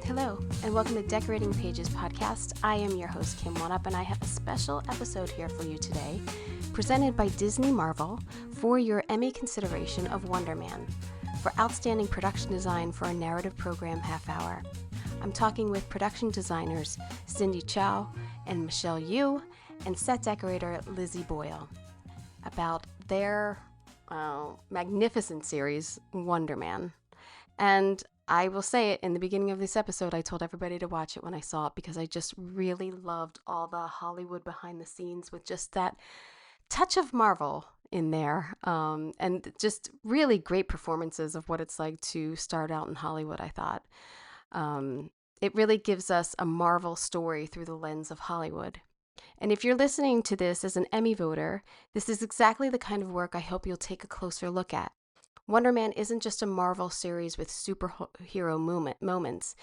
Hello, and welcome to Decorating Pages podcast. I am your host, Kim Wannop, and I have a special episode here for you today, presented by Disney Marvel for your Emmy consideration of Wonder Man, for outstanding production design for a narrative program half hour. I'm talking with production designers Chao and Michele Yu, and set decorator Lizzie Boyle, about their magnificent series, Wonder Man. And I will say it, in the beginning of this episode, I told everybody to watch it when I saw it because I just really loved all the Hollywood behind the scenes with just that touch of Marvel in there, and just really great performances of what it's like to start out in Hollywood, I thought. It really gives us a Marvel story through the lens of Hollywood. And if you're listening to this as an Emmy voter, this is exactly the kind of work I hope you'll take a closer look at. Wonder Man isn't just a Marvel series with superhero moments.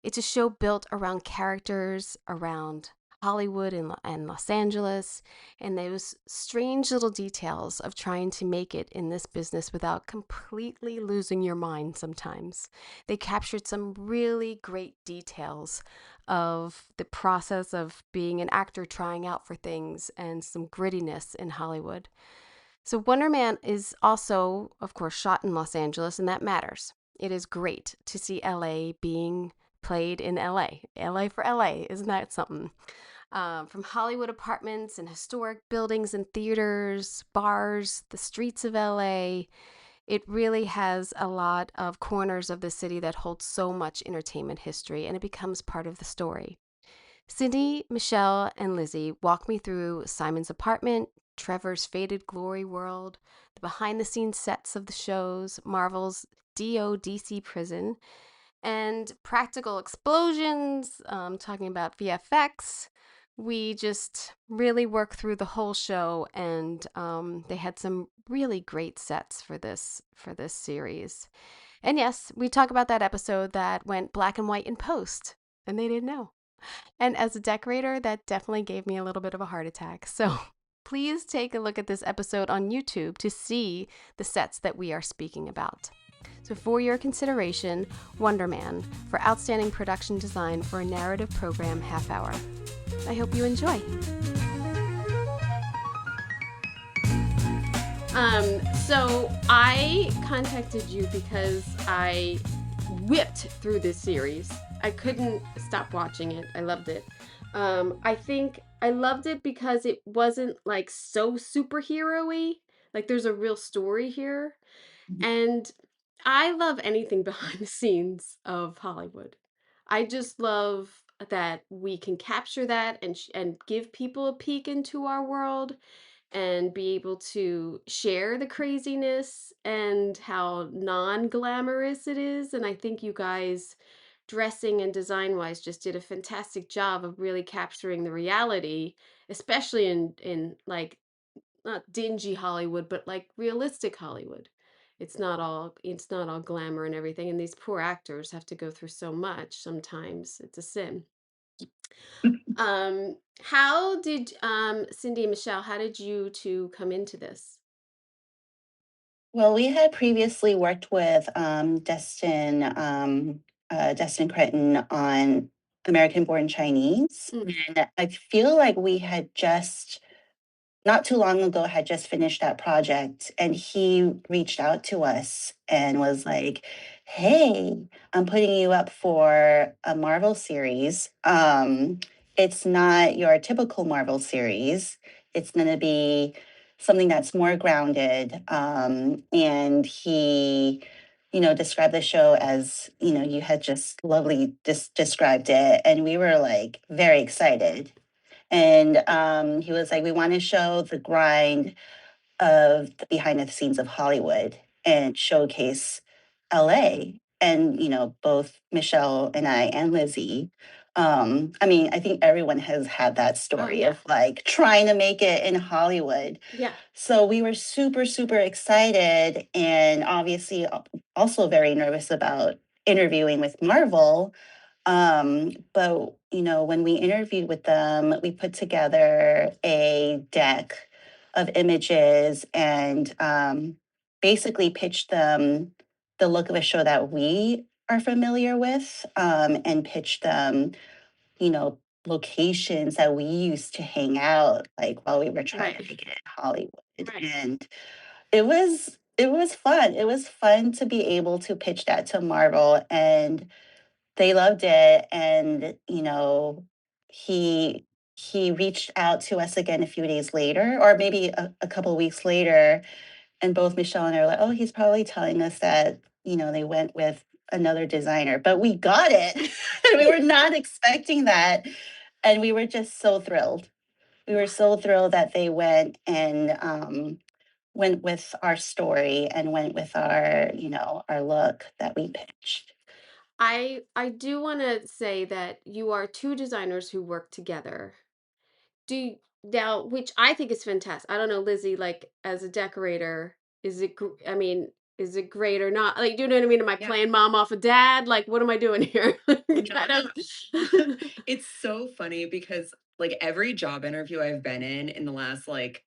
It's a show built around characters, around Hollywood and Los Angeles, and those strange little details of trying to make it in this business without completely losing your mind sometimes. They captured some really great details of the process of being an actor trying out for things and some grittiness in Hollywood. So Wonder Man is also, of course, shot in Los Angeles, and that matters. It is great to see LA being played in LA. LA for LA, isn't that something? From Hollywood apartments and historic buildings and theaters, bars, the streets of LA, it really has a lot of corners of the city that hold so much entertainment history, and it becomes part of the story. Cindy, Michele, and Lizzie walk me through Simon's apartment, Trevor's faded glory world, the behind-the-scenes sets of the shows, Marvel's DODC prison, and practical explosions, talking about VFX. We just really work through the whole show, and they had some really great sets for this series. And yes, we talk about that episode that went black and white in post, and they didn't know. And as a decorator, that definitely gave me a little bit of a heart attack. So please take a look at this episode on YouTube to see the sets that we are speaking about. So for your consideration, Wonder Man, for outstanding production design for a narrative program half hour. I hope you enjoy. So I contacted you because I whipped through this series. I couldn't stop watching it. I loved it. I think I loved it because it wasn't like so superhero-y. Like there's a real story here. And I love anything behind the scenes of Hollywood. I just love that we can capture that and give people a peek into our world and be able to share the craziness and how non-glamorous it is. And I think you guys, dressing and design-wise, just did a fantastic job of really capturing the reality, especially in like not dingy Hollywood, but like realistic Hollywood. It's not all glamour and everything, and these poor actors have to go through so much sometimes. It's a sin. How did Cindy and Michele, how did you two come into this? Well, we had previously worked with Destin Cretton on American Born Chinese. Mm. And I feel like we had just, not too long ago, had just finished that project. And he reached out to us and was like, hey, I'm putting you up for a Marvel series. It's not your typical Marvel series. It's going to be something that's more grounded. And he, described the show as, you had just lovely described it. And we were like very excited. And he was like, we want to show the grind of the behind the scenes of Hollywood and showcase LA. And, both Michele and I and Lizzie. I mean, I think everyone has had that story yeah. of like trying to make it in Hollywood. Yeah. So we were super, super excited and obviously also very nervous about interviewing with Marvel. But when we interviewed with them, we put together a deck of images and basically pitched them the look of a show that we are familiar with, and pitch them, you know, locations that we used to hang out, like, while we were trying to make it in Hollywood. And it was fun. It was fun to be able to pitch that to Marvel, and they loved it. And, he reached out to us again a few days later, or maybe a couple weeks later, and both Michelle and I were like, "Oh, he's probably telling us that, they went with another designer." But we got it. And we were not expecting that, and we were just so thrilled. We were so thrilled that they went and, went with our story and went with our look that we pitched. I do want to say that you are two designers who work together. Now, which I think is fantastic. I don't know, Lizzie, like as a decorator, I mean, is it great or not? Like, do you know what I mean? Am I playing mom off of dad? Like, what am I doing here? I don't. It's so funny because like every job interview I've been in the last like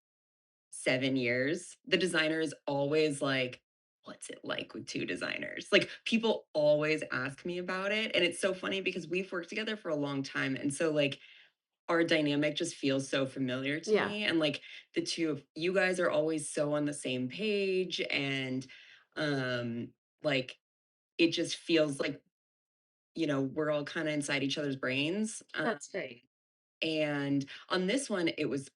7 years, the designer is always like, what's it like with two designers? Like people always ask me about it. And it's so funny because we've worked together for a long time. And so like our dynamic just feels so familiar to Yeah, me. And like the two of you guys are always so on the same page. And um like it just feels like, we're all kind of inside each other's brains. that's great. And on this one, it was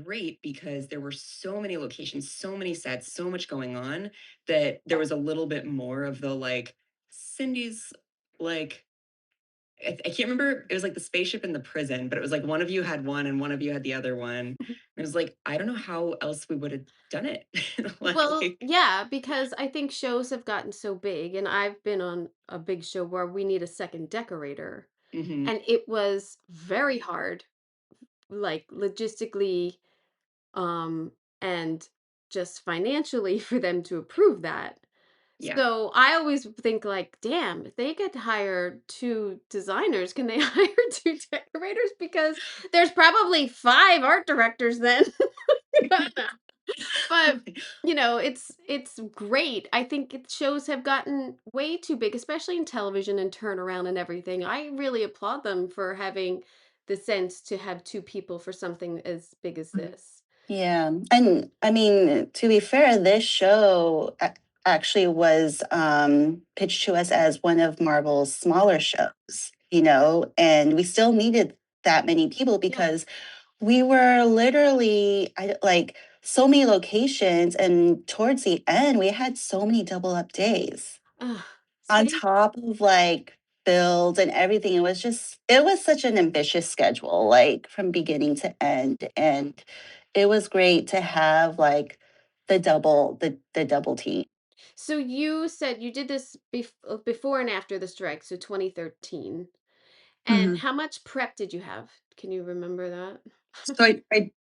great because there were so many locations, so many sets, so much going on that there was a little bit more of the like Cindy's like I can't remember. It was like the spaceship in the prison, but it was like one of you had one and one of you had the other one. And it was like, I don't know how else we would have done it. Well, Like, yeah, because I think shows have gotten so big, and I've been on a big show where we need a second decorator, mhm, and it was very hard, like logistically, um, and just financially for them to approve that. yeah. So I always think like, damn, if they get to hire two designers, can they hire two decorators? Because there's probably five art directors then. But it's great. I think shows have gotten way too big, especially in television and turnaround and everything. I really applaud them for having the sense to have two people for something as big as this. Yeah, and I mean, to be fair, this show actually was pitched to us as one of Marvel's smaller shows, and we still needed that many people Yeah. because we were literally like so many locations, and towards the end, we had so many double up days Ugh, on space. top of like builds and everything. It was such an ambitious schedule, like from beginning to end. And it was great to have like the double team. So you said you did this before and after the strike, so 2013. And Mhm. how much prep did you have? Can you remember that? So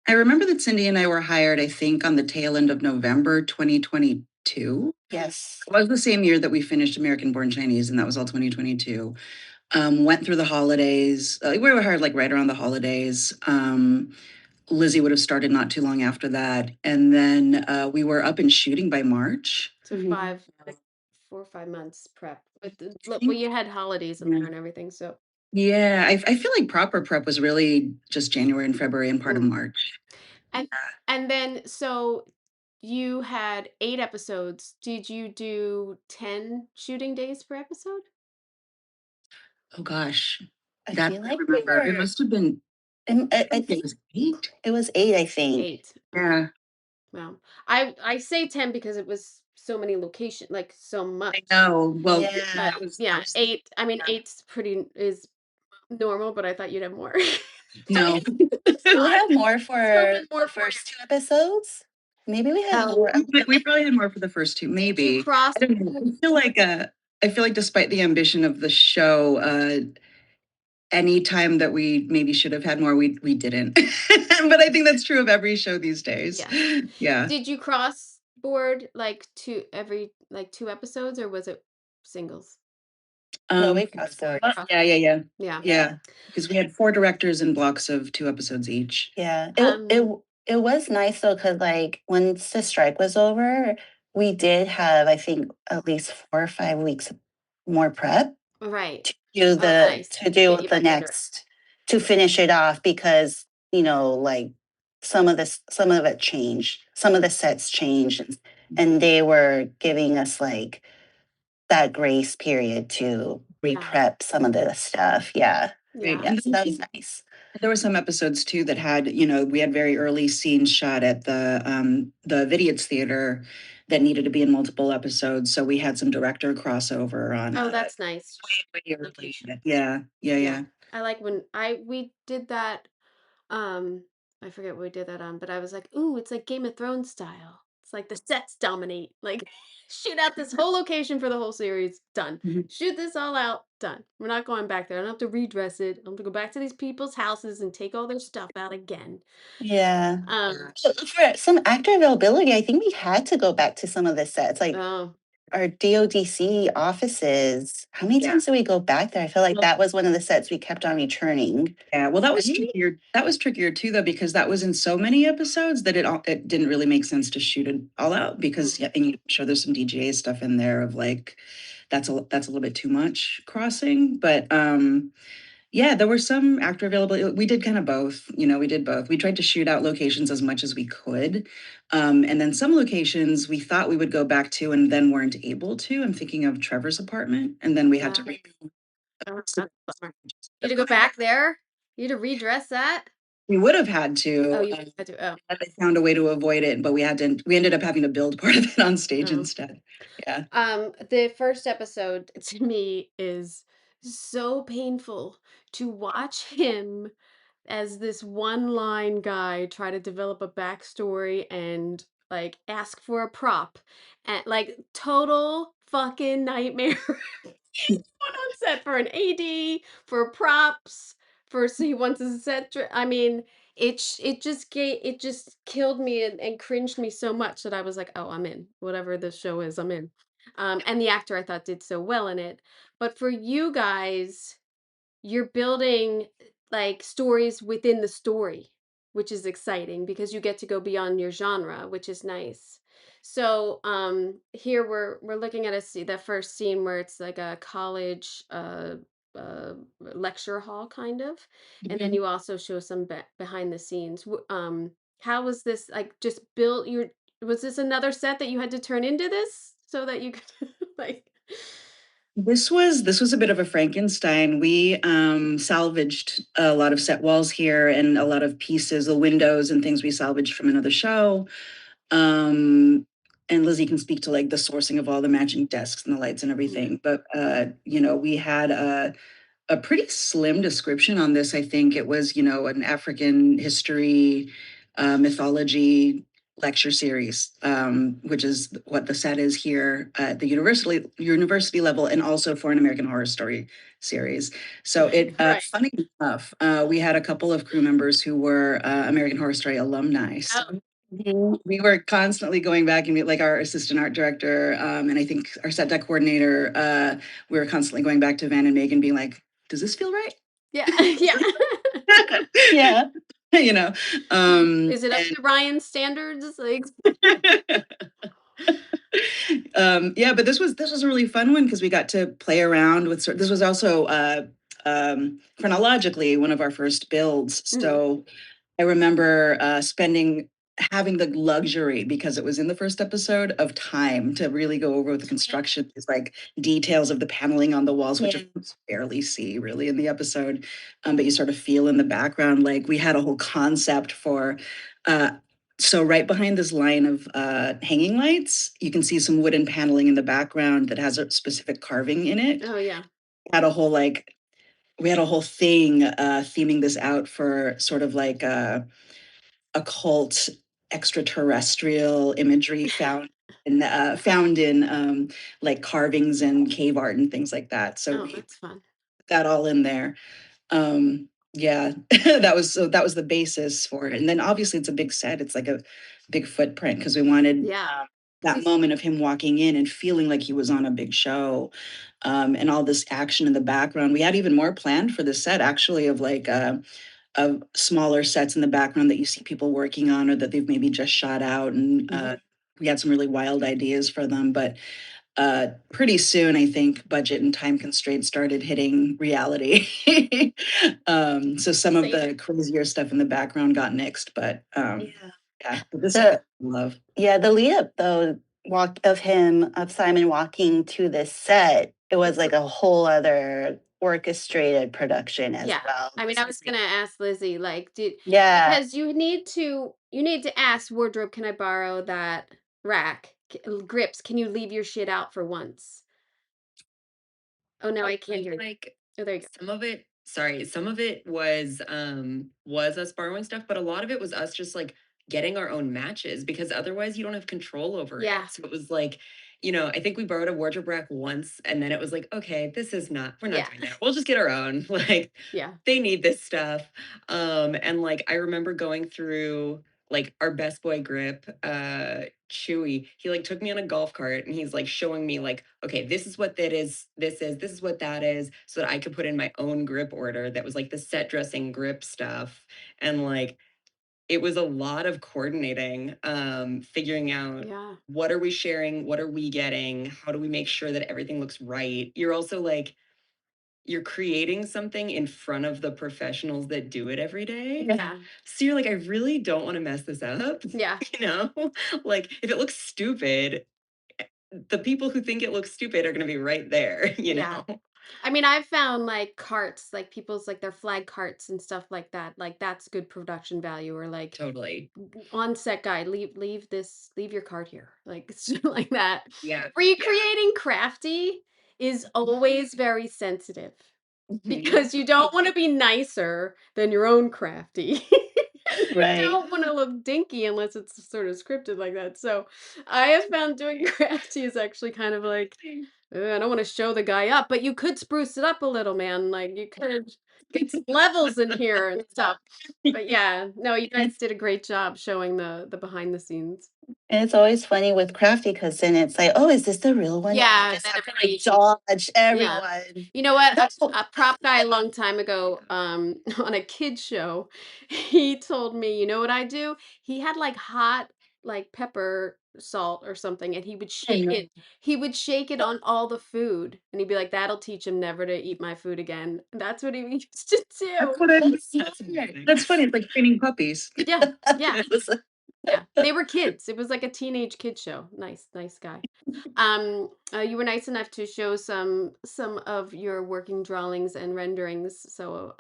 I remember that Cindy and I were hired, I think, on the tail end of November 2022. Yes. It was the same year that we finished American Born Chinese, and that was all 2022. Went through the holidays. We were hired like right around the holidays. Lizzie would have started not too long after that. And then we were up and shooting by March. So Mhm. like 4 or 5 months prep. But I look, well, think, you had holidays in yeah. there and everything, so. Yeah, I feel like proper prep was really just January and February and part of Mm. March. And and then so you had 8 episodes. Did you do 10 shooting days per episode? Oh gosh, I that feel I like we remember. It were, must have been, I I think it think was 8. it was 8, I think. 8. Okay. Yeah, Well, I say 10 because it was so many location, like so I much. know. Well, Yeah. But that was yeah, honestly, 8. I mean, yeah. eight's pretty is normal, but I thought you'd have more. I No. mean, it's Did we not. have more Still for been the more for you. first two episodes? Maybe we had more. We probably had more for the first 2, Did you maybe. cross? I don't know. I feel like despite the ambition of the show, any time that we maybe should have had more, we didn't. But I think that's true of every show these days. Yes. Yeah. Did you cross board like every like 2 episodes, or was it singles? No, Um, we crossed board. yeah. Yeah. Yeah. Because we had 4 directors in blocks of 2 episodes each. Yeah, Um, it was nice though, because like once the strike was over, we did have, I think, at least 4 or 5 weeks more prep Right. to do Nice. to do Get you the back into it. next, to finish it off, because like some of it changed, some of the sets changed, and they were giving us like that grace period to re-prep some of the stuff. Yeah. Yeah. Yeah, so that was nice. There were some episodes too that had, we had very early scenes shot at the Vidiots Theater that needed to be in multiple episodes. So we had some director crossover on. Oh, that's nice. Way early. Yeah. I like when we did that. I forget what we did that on, but I was like, ooh, it's like Game of Thrones style. It's like the sets dominate. Like, shoot out this whole location for the whole series. Done. Mhm. Shoot this all out. Done. We're not going back there. I don't have to redress it. I don't have to go back to these people's houses and take all their stuff out again. Yeah. Um, For some actor availability, I think we had to go back to some of the sets, like oh, our DODC offices. How many Yeah. times did we go back there? I feel like that was one of the sets we kept on returning. Yeah, well, that was Right? trickier. That was trickier too, though, because that was in so many episodes that it didn't really make sense to shoot it all out because Mm. and you sure there's some DGA stuff in there of like that's a little bit too much crossing. But yeah, there were some actor availability. We did kind of both. We did both. We tried to shoot out locations as much as we could, and then some locations we thought we would go back to and then weren't able to. I'm thinking of Trevor's apartment, and then we had to. Oh, that's a bummer. You had to go back there? You had to redress that? We would have had to. Oh, you had to. Oh. But they found a way to avoid it, but we ended up having to build part of it on stage Oh. instead. Yeah. The first episode to me is so painful to watch him as this one line guy try to develop a backstory and like ask for a prop and like total fucking nightmare. He's going on set for an AD, for props, for so he wants a set. I mean, it just killed me and cringed me so much that I was like, oh, I'm in. Whatever this show is, I'm in. And the actor I thought did so well in it. But for you guys, you're building like stories within the story, which is exciting because you get to go beyond your genre, which is nice. So here we're looking at the first scene where it's like a college lecture hall kind of, and then you also show some behind the scenes. How was this like just built your, was this another set that you had to turn into this so that you could like This was a bit of a Frankenstein. We salvaged a lot of set walls here and a lot of pieces, the windows and things we salvaged from another show. And Lizzie can speak to like the sourcing of all the matching desks and the lights and everything. But we had a pretty slim description on this. I think it was, an African history, mythology lecture series, which is what the set is here at the university level, and also for an American Horror Story series. So Right. funny enough, we had a couple of crew members who were American Horror Story alumni. So we were constantly going back and like our assistant art director, and I think our set deck coordinator, we were constantly going back to Van and Megan being like, does this feel right? Yeah. Yeah. Yeah. Is it up to Ryan's standards? Like yeah, but this was a really fun one because we got to play around with this was also chronologically one of our first builds. So I remember having the luxury, because it was in the first episode, of time to really go over the construction, these like details of the paneling on the walls, which you barely see really in the episode, but you sort of feel in the background. Like we had a whole concept for. So right behind this line of hanging lights, you can see some wooden paneling in the background that has a specific carving in it. oh yeah. Had a whole we had a whole thing theming this out for sort of like occult extraterrestrial imagery found in like carvings and cave art and things like that. So we That's fun. put that all in there. Yeah, that was the basis for it. And then obviously it's a big set. It's like a big footprint because we wanted that moment of him walking in and feeling like he was on a big show, and all this action in the background. We had even more planned for the set actually of like of smaller sets in the background that you see people working on or that they've maybe just shot out. And we had some really wild ideas for them. But Pretty soon, I think budget and time constraints started hitting reality. So some of the crazier stuff in the background got nixed, but but this I love. Yeah, the lead up though, of Simon walking to this set, it was like a whole other orchestrated production as well. I mean, I was gonna ask Lizzie, like, Yeah. because you need to ask wardrobe, can I borrow that rack? Grips, can you leave your shit out for once? Oh no, I can't hear you. Like Oh, there you go. some of it was us borrowing stuff, but a lot of it was us just like getting our own matches because otherwise you don't have control over it. So it was like, I think we borrowed a wardrobe rack once and then it was like, okay, we're not doing that. We'll just get our own. Like they need this stuff. And like I remember going through like our best boy grip, Chewy, he like took me on a golf cart and he's like showing me like, okay, this is what this is what that is, so that I could put in my own grip order that was like the set dressing grip stuff. And like it was a lot of coordinating, figuring out what are we sharing, what are we getting, how do we make sure that everything looks right. You're also like you're creating something in front of the professionals that do it every day. So you're like, I really don't want to mess this up. Like if it looks stupid, the people who think it looks stupid are going to be right there, know? I mean, I've found like carts, like people's like their flag carts and stuff like that. Like that's good production value. Or like Totally. on set guy, leave your cart here. Like like that. Yeah. Recreating crafty is always very sensitive because you don't want to be nicer than your own crafty. Right. You don't want to look dinky unless it's sort of scripted like that. So I have found doing crafty is actually kind of like, I don't want to show the guy up, but you could spruce it up a little, man. Like you could get some levels in here and stuff. But yeah, no, you guys did a great job showing the behind the scenes. And it's always funny with crafty because then it's like, oh, is this the real one? Yeah, Just then have to everybody dodge everyone. You know what? A prop guy a long time ago, on a kids show, he told me, you know what I do? He had like hot, like pepper salt or something, and he would shake it. He would shake it on all the food, and he'd be like, "That'll teach him never to eat my food again." That's what he used to do. That's what That's funny. It's like training puppies. Yeah, yeah. Yeah, they were kids. It was like a teenage kid show. Nice guy. You were nice enough to show some of your working drawings and renderings. So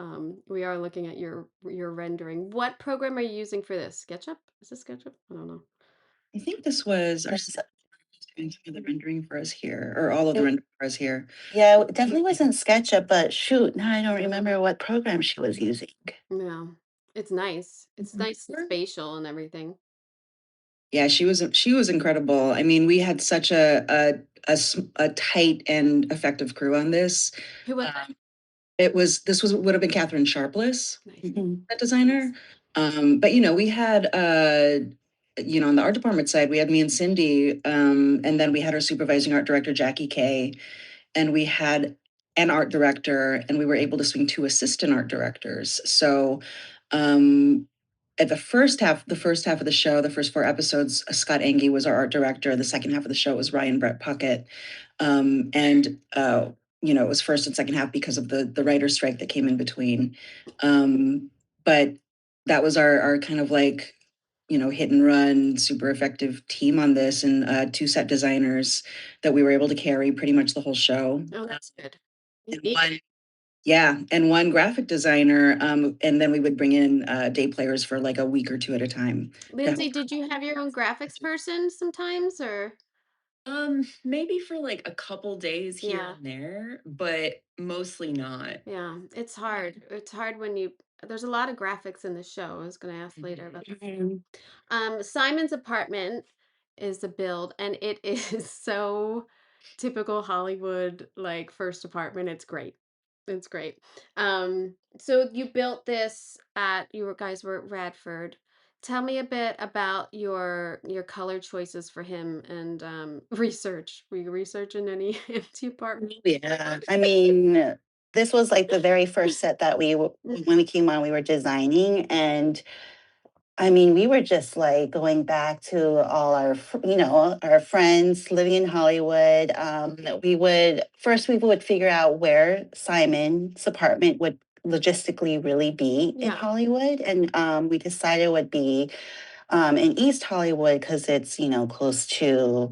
we are looking at your rendering. What program are you using for this? SketchUp? Is this SketchUp? I don't know. I think this was our doing some of the rendering for us here, or all of the rendering for us here. Yeah, it definitely wasn't SketchUp, but shoot, now I don't remember what program she was using. Yeah, it's nice. It's nice and spatial and everything. Yeah, she was incredible. I mean, we had such a tight and effective crew on this. Who was that? Would have been Catherine Sharpless, Nice. that designer. But we had on the art department side, we had me and Cindy, and then we had our supervising art director Jackie Kay, and we had an art director, and we were able to swing two assistant art directors. So at the first half of the show, the first four episodes, Scott Engie was our art director. The second half of the show was Ryan Brett Puckett. And it was first and second half because of the writer's strike that came in between. But that was our kind of like, hit and run, super effective team on this, and two set designers that we were able to carry pretty much the whole show. Oh, that's good. And one graphic designer, and then we would bring in day players for like a week or two at a time. Lindsay, did you have your own graphics person sometimes, or? Maybe for like a couple days here and there, but mostly not. Yeah, it's hard. It's hard when there's a lot of graphics in the show. I was going to ask later about that. Simon's apartment is a build, and it is so typical Hollywood, like first apartment. It's great. It's great. So you built this you guys were at Radford. Tell me a bit about your color choices for him and research. Were you researching any empty apartment? Yeah, I mean, this was like the very first set that when we came on, we were designing, and I mean, we were just like going back to all our, our friends living in Hollywood. We would figure out where Simon's apartment would logistically really be in Yeah. Hollywood. And we decided it would be in East Hollywood because it's, close to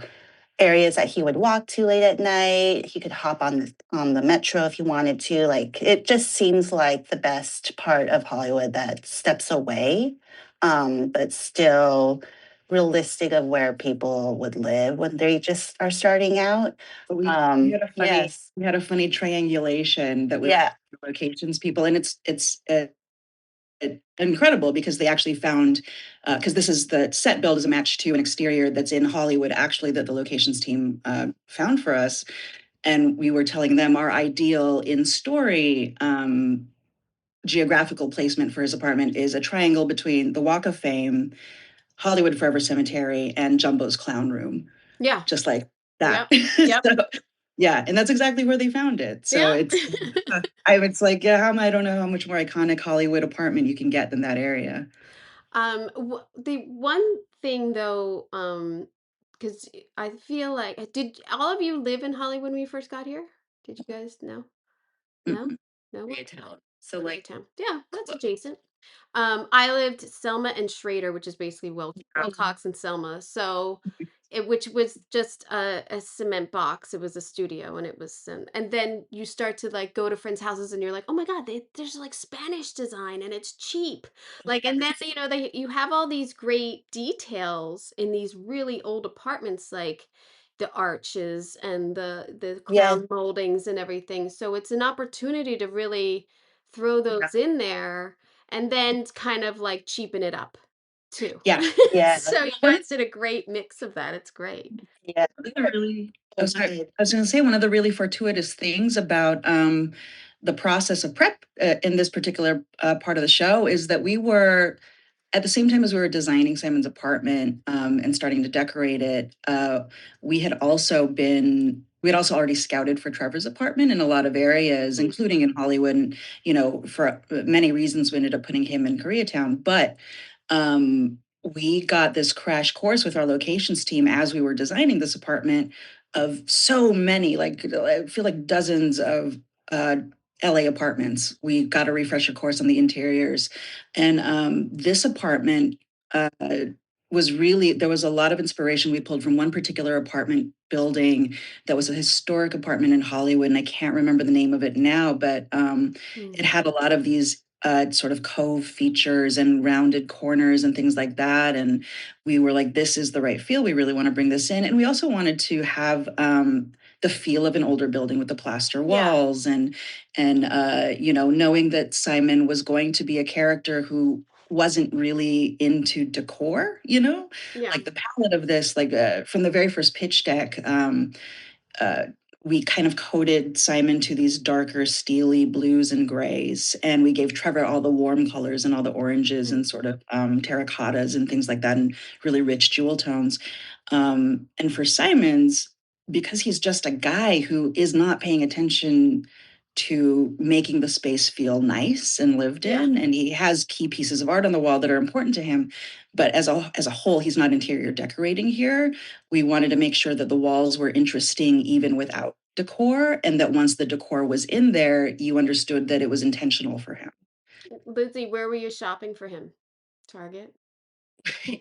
areas that he would walk to late at night. He could hop on the metro if he wanted to. Like it just seems like the best part of Hollywood that steps away, but still realistic of where people would live when they just are starting out. But we had a funny Yes. we had a funny triangulation that we Yeah. locations people, and it's incredible because they actually found because this is the set build is a match to an exterior that's in Hollywood actually that the locations team found for us, and we were telling them our ideal in story geographical placement for his apartment is a triangle between the Walk of Fame, Hollywood Forever Cemetery, and Jumbo's Clown Room, Yeah. just like that. Yep. So, yeah, and that's exactly where they found it. So Yeah. it's like, yeah, I don't know how much more iconic Hollywood apartment you can get than that area. The one thing though, because I feel like, did all of you live in Hollywood when we first got here? Did you guys know? No? Mm-mm. No one? Koreatown. So like Koreatown. Yeah, that's clo- adjacent. I lived Selma and Schrader, which is basically Wilcox and Selma. So which was just a cement box. It was a studio, and it was, and then you start to like go to friends' houses, and you're like, oh my god, there's like Spanish design, and it's cheap. Like, and then you have all these great details in these really old apartments, like the arches and the Yes. crown moldings and everything. So it's an opportunity to really throw those in there and then kind of like cheapen it up too. Yeah. Yeah. So you guys did a great mix of that. It's great. Yeah. Really, I was going to say one of the really fortuitous things about the process of prep in this particular part of the show is that we were at the same time as we were designing Simon's apartment and starting to decorate it, we had also already scouted for Trevor's apartment in a lot of areas, including in Hollywood. And, for many reasons, we ended up putting him in Koreatown. But we got this crash course with our locations team as we were designing this apartment of so many, like I feel like dozens of uh, LA apartments. We got a refresher course on the interiors. And this apartment uh, there was a lot of inspiration we pulled from one particular apartment building that was a historic apartment in Hollywood. And I can't remember the name of it now, but it had a lot of these sort of cove features and rounded corners and things like that. And we were like, this is the right feel. We really want to bring this in. And we also wanted to have the feel of an older building with the plaster walls and knowing that Simon was going to be a character who wasn't really into decor, Yeah. like the palette of this, like from the very first pitch deck, uh, we kind of coded Simon to these darker, steely blues and grays. And we gave Trevor all the warm colors and all the oranges and sort of terracottas and things like that, and really rich jewel tones. And for Simon's, because he's just a guy who is not paying attention to making the space feel nice and lived in, and he has key pieces of art on the wall that are important to him, but as a whole he's not interior decorating here. We wanted to make sure that the walls were interesting even without decor, and that once the decor was in there you understood that it was intentional for him. Lizzie, where were you shopping for him? Target?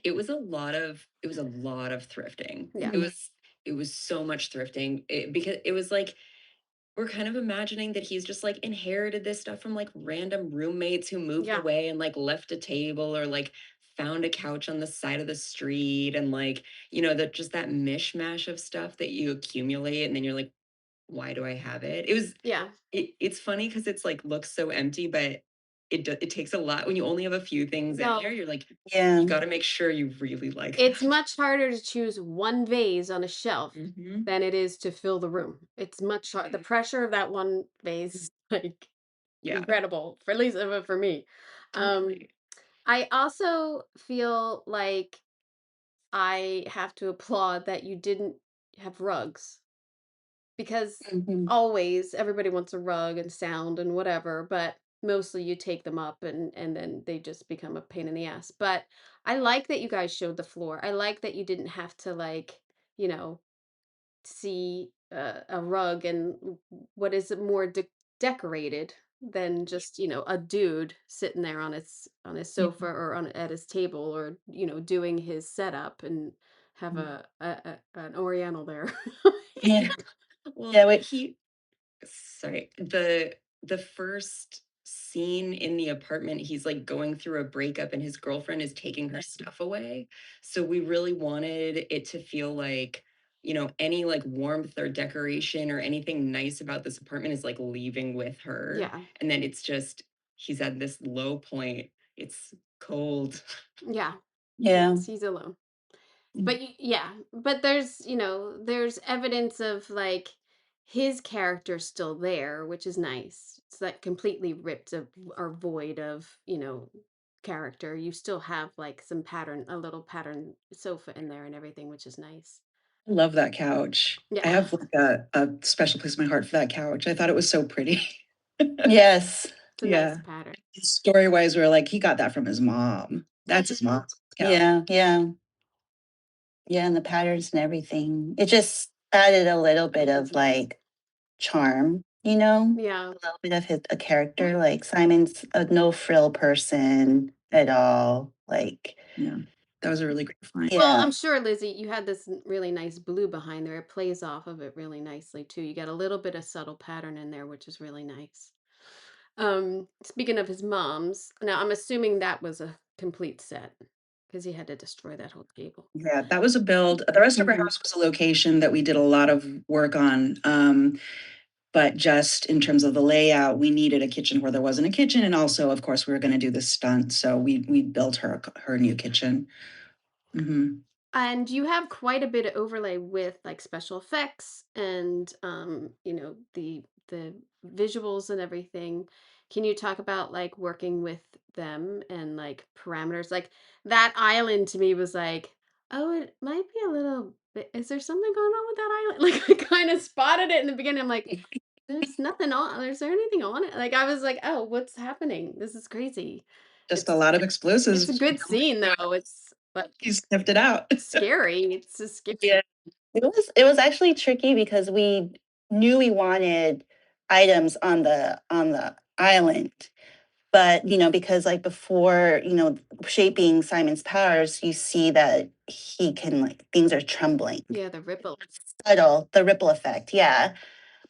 it was a lot of thrifting. Yeah. It was so much thrifting because it was like we're kind of imagining that he's just like inherited this stuff from like random roommates who moved Yeah. away and like left a table or like found a couch on the side of the street and like that just that mishmash of stuff that you accumulate and then you're like, why do I have it? Yeah. It's funny because it's like looks so empty, but it takes a lot when you only have a few things in No. there. You're like, Yeah. you got to make sure you really like It's that. much harder to choose one vase on a shelf Mhm. than it is to fill the room. It's much the pressure of that one vase is like Yeah, incredible, for at least for me. totally. I also feel like I have to applaud that you didn't have rugs because Mhm. always everybody wants a rug and sound and whatever, but mostly you take them up and then they just become a pain in the ass. But I like that you guys showed the floor. I like that you didn't have to like, you know, see a rug and what is it more decorated than just, you know, a dude sitting there on his Yeah. sofa or on at his table or, you know, doing his setup and have an oriental there. Yeah. Well, Yeah. Wait. sorry, the first scene in the apartment, he's like going through a breakup and his girlfriend is taking her stuff away. So we really wanted it to feel like, you know, any like warmth or decoration or anything nice about this apartment is like leaving with her. Yeah. And then it's just he's at this low point. It's cold. Yeah. Yeah. He's alone. But yeah, but there's, you know, there's evidence of like his character still there, which is nice. It's like completely ripped of or void of, you know, character. You still have like some pattern, a little pattern sofa in there and everything, which is nice. I love that couch. I Yeah. have like a special place in my heart for that couch. I thought it was so pretty. Yes. It's a nice Yeah. pattern. Story wise, we were like, he got that from his mom. That's his mom's couch. Yeah. Yeah. Yeah. And the patterns and everything. It just added a little bit of like charm, you know? Yeah. A little bit of a character. Like Simon's a no frill person at all. Like, Yeah. That was a really great find. Well, yeah. I'm sure, Lizzie, you had this really nice blue behind there. It plays off of it really nicely too. You got a little bit of subtle pattern in there, which is really nice. Speaking of his mom's, now I'm assuming that was a complete set because he had to destroy that whole table. Yeah, that was a build. The rest of our house was a location that we did a lot of work on. But just in terms of the layout, we needed a kitchen where there wasn't a kitchen. And also, of course, we were going to do this stunt. So we built her new kitchen. Mm-hmm. And you have quite a bit of overlay with like special effects and you know, the visuals and everything. Can you talk about like working with them and like parameters? Like that island to me was like, oh, it might be a little bit, is there something going on with that island? Like I kind of spotted it in the beginning. I'm like, there's nothing on, is there anything on it? Like I was like, oh, what's happening? This is crazy. Just a lot of It's explosives. a good scene though. It's like He sniffed it out. scary. It's a scary. Yeah. It was actually tricky because we knew we wanted items on the island. But, you know, because like before, you know, shaping Simon's powers, you see that he can like things are trembling. Yeah, the ripple. Subtle, the ripple effect, yeah.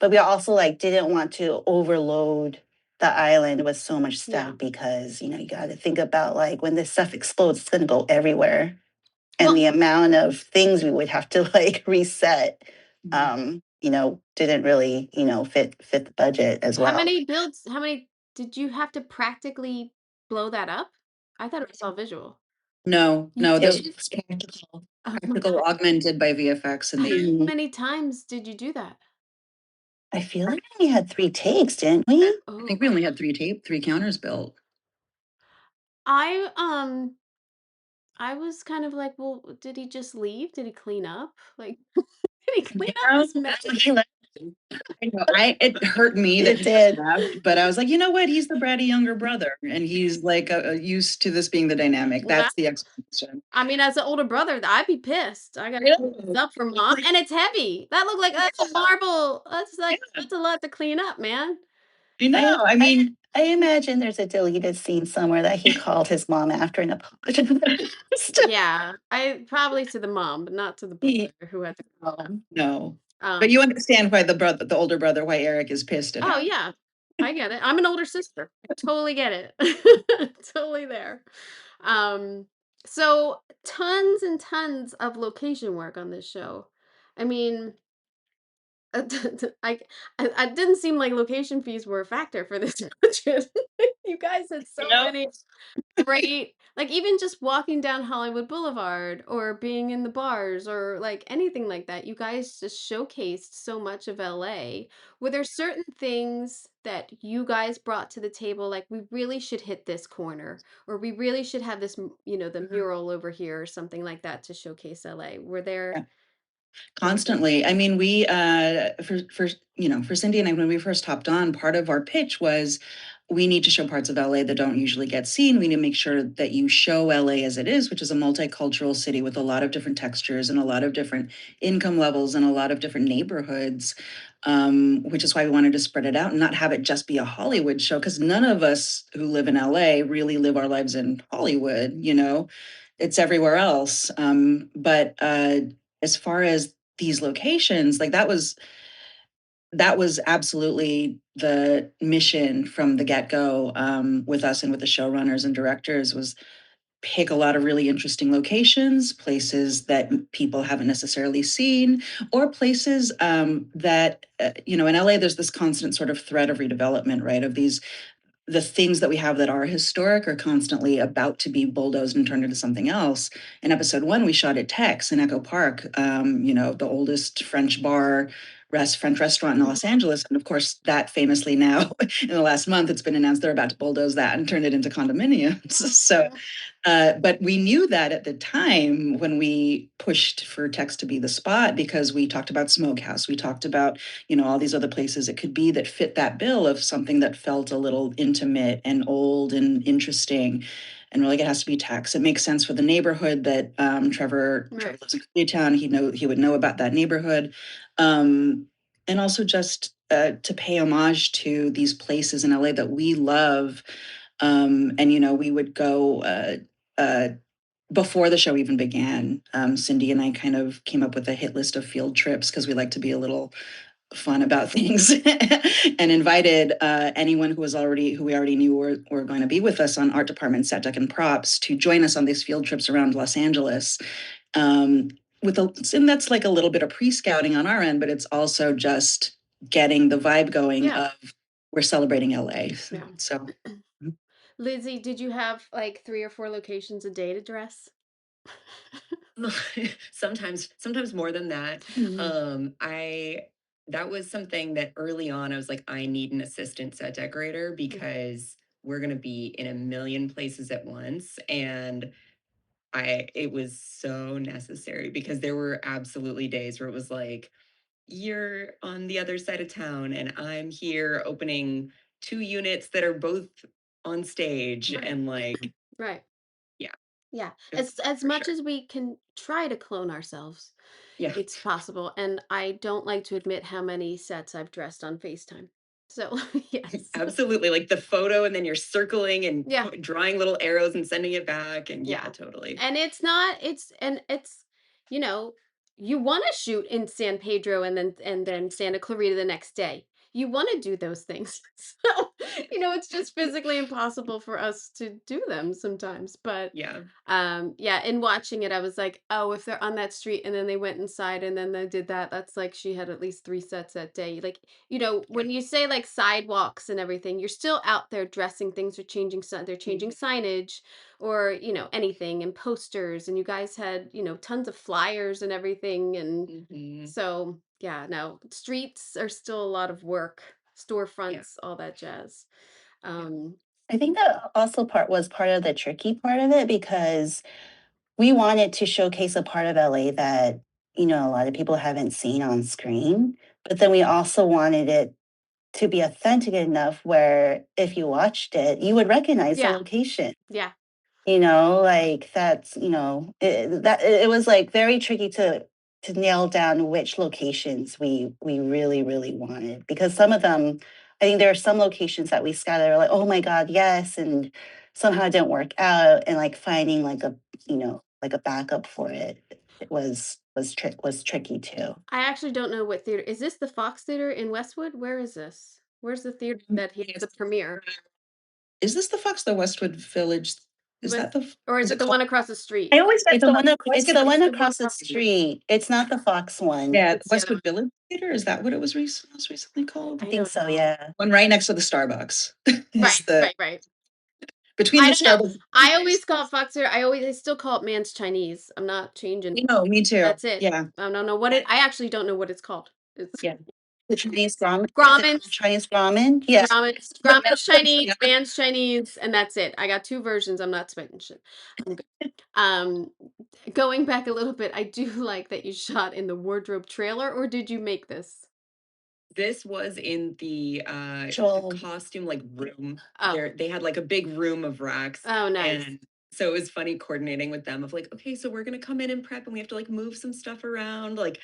But we also like didn't want to overload the island with so much stuff Yeah. because, you know, you got to think about like when this stuff explodes, it's going to go everywhere. And Well, the amount of things we would have to like reset, you know, didn't really, you know, fit the budget as how well. many builds, how many did you have to practically blow that up? I thought it was all visual. No, You no, this did? was practical. Oh my Practical God. augmented by VFX and How the many times did you do that? I feel like we had 3 takes, didn't we? I Oh, think we only had three counters built. I I was kind of like, well, did he just leave? Did he clean up? Like, did he clean up his mess? He left. I know. It hurt me that It he did. left, but I was like, you know what? He's the bratty younger brother, and he's like used to this being the dynamic. Well, That's the explanation. I mean, as an older brother, I'd be pissed. I gotta Yeah. clean this up for mom, and it's heavy. That looked like that's a marble. That's like that's a lot to clean up, man. You know, I mean, I imagine there's a deleted scene somewhere that he called his mom after and apologized. Yeah, I probably to the mom, but not to the brother who had to call. no. Um, But you understand why the older brother, why Eric is pissed at oh him. yeah, I get it. I'm an older sister. I totally get it. Totally there. Um, so tons and tons of location work on this show. I mean, I, I didn't seem like location fees were a factor for this budget. You guys had so many great, like even just walking down Hollywood Boulevard or being in the bars or like anything like that. You guys just showcased so much of LA. Were there certain things that you guys brought to the table, like we really should hit this corner, or we really should have this, you know, the mural over here or something like that to showcase LA? Were there? Yeah. Constantly. I mean, we for you know, for Cindy and I, when we first hopped on, part of our pitch was we need to show parts of LA that don't usually get seen. We need to make sure that you show LA as it is, which is a multicultural city with a lot of different textures and a lot of different income levels and a lot of different neighborhoods, which is why we wanted to spread it out and not have it just be a Hollywood show, because none of us who live in LA really live our lives in Hollywood, you know, it's everywhere else. But as far as these locations, like that was absolutely the mission from the get-go, with us and with the showrunners and directors, was pick a lot of really interesting locations, places that people haven't necessarily seen, or places that, you know, in LA, there's this constant sort of threat of redevelopment, right? Of these the things that we have that are historic are constantly about to be bulldozed and turned into something else. In episode 1, we shot at Tex in Echo Park, you know, the oldest French French restaurant in Los Angeles. And of course, that famously now, in the last month, it's been announced they're about to bulldoze that and turn it into condominiums. So but we knew that at the time when we pushed for Tex to be the spot, because we talked about Smokehouse, we talked about, you know, all these other places it could be that fit that bill of something that felt a little intimate and old and interesting. And we're like, it has to be Tex. It makes sense for the neighborhood that Trevor lives in Koreatown. He would know about that neighborhood, and also just to pay homage to these places in LA that we love. And you know, we would go. Uh, Before the show even began, Cindy and I kind of came up with a hit list of field trips because we like to be a little fun about things, and invited anyone who we already knew were going to be with us on art department, set deck, and props to join us on these field trips around Los Angeles. Um, and that's like a little bit of pre-scouting on our end, but it's also just getting the vibe going of we're celebrating LA. Yeah. So. Lizzie, did you have like 3 or 4 locations a day to dress? Sometimes more than that. I that was something that early on I was like, I need an assistant set decorator because we're gonna be in a million places at once. And it was so necessary because there were absolutely days where it was like, you're on the other side of town and I'm here opening 2 units that are both on stage, and like, Right. yeah. Yeah. It's As for much sure. as we can try to clone ourselves, Yeah. it's possible. And I don't like to admit how many sets I've dressed on FaceTime. So, yes. Absolutely, like the photo, and then you're circling and Yeah. drawing little arrows and sending it back, and yeah, Yeah. totally. And it's you know, you want to shoot in San Pedro and then Santa Clarita the next day. You want to do those things. So, it's just physically impossible for us to do them sometimes. But Yeah. yeah, in watching it, I was like, oh, if they're on that street and then they went inside and then they did that, that's like she had at least 3 sets that day. Like, when you say like sidewalks and everything, you're still out there dressing things or they're changing signage or, anything and posters. And you guys had, tons of flyers and everything. And Mhm. so, yeah, no, streets are still a lot of work, Yeah. storefronts, all that jazz. Yeah. I think that also was part of the tricky part of it because we wanted to showcase a part of LA that, a lot of people haven't seen on screen. But then we also wanted it to be authentic enough where if you watched it, you would recognize the Yeah. location. Yeah. Like that's, it was like very tricky to nail down which locations we really, really wanted. Because some of them, I think there are some locations that we scouted that were like, oh my God, yes, and somehow it didn't work out. And like finding like like a backup for it, was tricky too. I actually don't know what theater. Is this the Fox Theater in Westwood? Where is this? Where's the theater that he has the premiere? Is this the Fox, the Westwood Village? Is With that the? or is Is it it the called? one across the street? I always it's the one it's the one It's the one across the across the street. street. It's not the Fox one. Yeah, It's the other Westwood Village Theater. Is that what it was most recently called? I I think don't so, know. yeah. One right next to the Starbucks. Right, Is the right. between I the don't know. Starbucks. I always call it Fox Theater. I still call it Man's Chinese. I'm not changing. No, me too. That's it. Yeah, I don't know what it. I actually don't know what it's called. It's yeah. The Chinese ramen. Is it called Grauman's. Chinese ramen? Yeah. Grauman's Chinese, Man's Chinese, and that's it. I got 2 versions. I'm not spitting shit. I'm good. Going back a little bit, I do like that you shot in the wardrobe trailer, or did you make this? This was in the Joel. costume like room. Oh. They had like a big room of racks. Oh, nice. And so it was funny coordinating with them of like, okay, so we're gonna come in and prep and we have to like move some stuff around, like,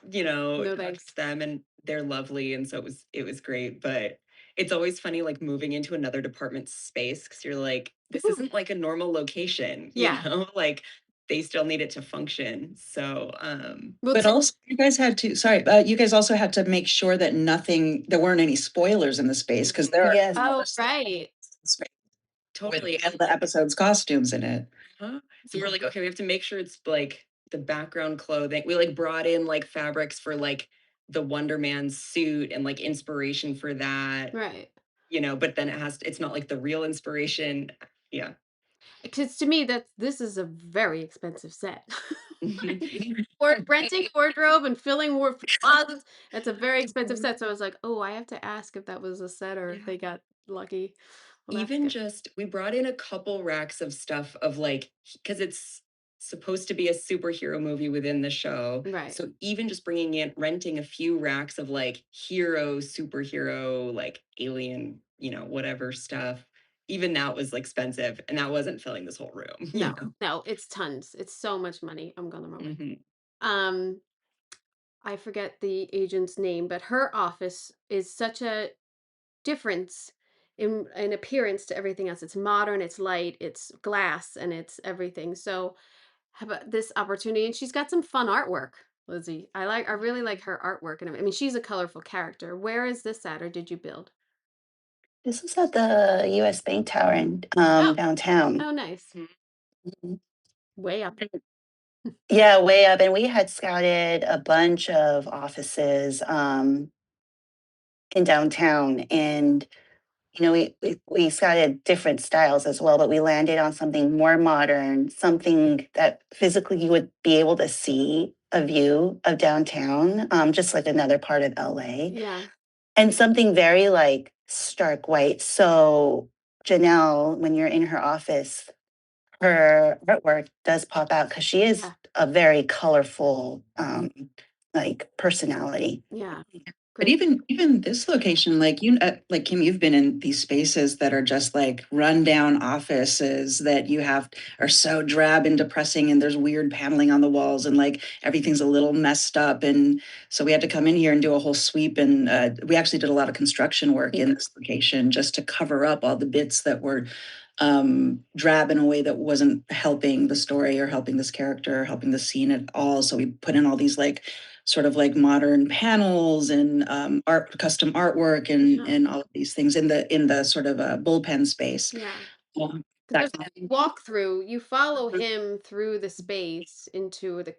No talk thanks. to them, and they're lovely. And so it was great. But it's always funny like moving into another department's space because you're like, this isn't like a normal location, Yeah. like they still need it to function. So Well, But also, you guys had to, sorry, you guys also had to make sure that there weren't any spoilers in the space because there are Yes. oh, right. totally. with the episode's costumes in it. So we're like, okay, we have to make sure it's like the background clothing. We like brought in like fabrics for like the Wonder Man suit and like inspiration for that, Right. but then it's not like the real inspiration. Yeah. Because to me, this is a very expensive set. Or renting wardrobe and filling closets. That's a very expensive set. So I was like, oh, I have to ask if that was a set or if they got lucky. Well, that's Even good. just we brought in a couple racks of stuff of like because it's supposed to be a superhero movie within the show. Right. So even just bringing in renting a few racks of like hero, superhero, like alien, whatever stuff. Even that was expensive, and that wasn't filling this whole room. No, it's tons. It's so much money. I'm gonna run. Mhm. I forget the agent's name, but her office is such a difference in appearance to everything else. It's modern, it's light, it's glass, and it's everything. So how about this opportunity? And she's got some fun artwork, Lizzie. I really like her artwork. And I mean, she's a colorful character. Where is this at, or did you build? This was at the US Bank Tower in Oh, downtown. oh, nice. Mhm. Way up. Yeah, way up. And we had scouted a bunch of offices in downtown. And, we scouted different styles as well, but we landed on something more modern, something that physically you would be able to see a view of downtown, just like another part of LA. Yeah. And something very like stark white. So Janelle, when you're in her office, her artwork does pop out because she is Yeah. a very colorful like personality. Yeah. But Great. even this location, like Kim, you've been in these spaces that are just like rundown offices that are so drab and depressing, and there's weird paneling on the walls, and like everything's a little messed up. And so we had to come in here and do a whole sweep, and we actually did a lot of construction work in this location just to cover up all the bits that were drab in a way that wasn't helping the story or helping this character or helping the scene at all. So we put in all these like sort of like modern panels and custom artwork and all of these things in the sort of bullpen space. Yeah. That There's a walkthrough. You follow him through the space into the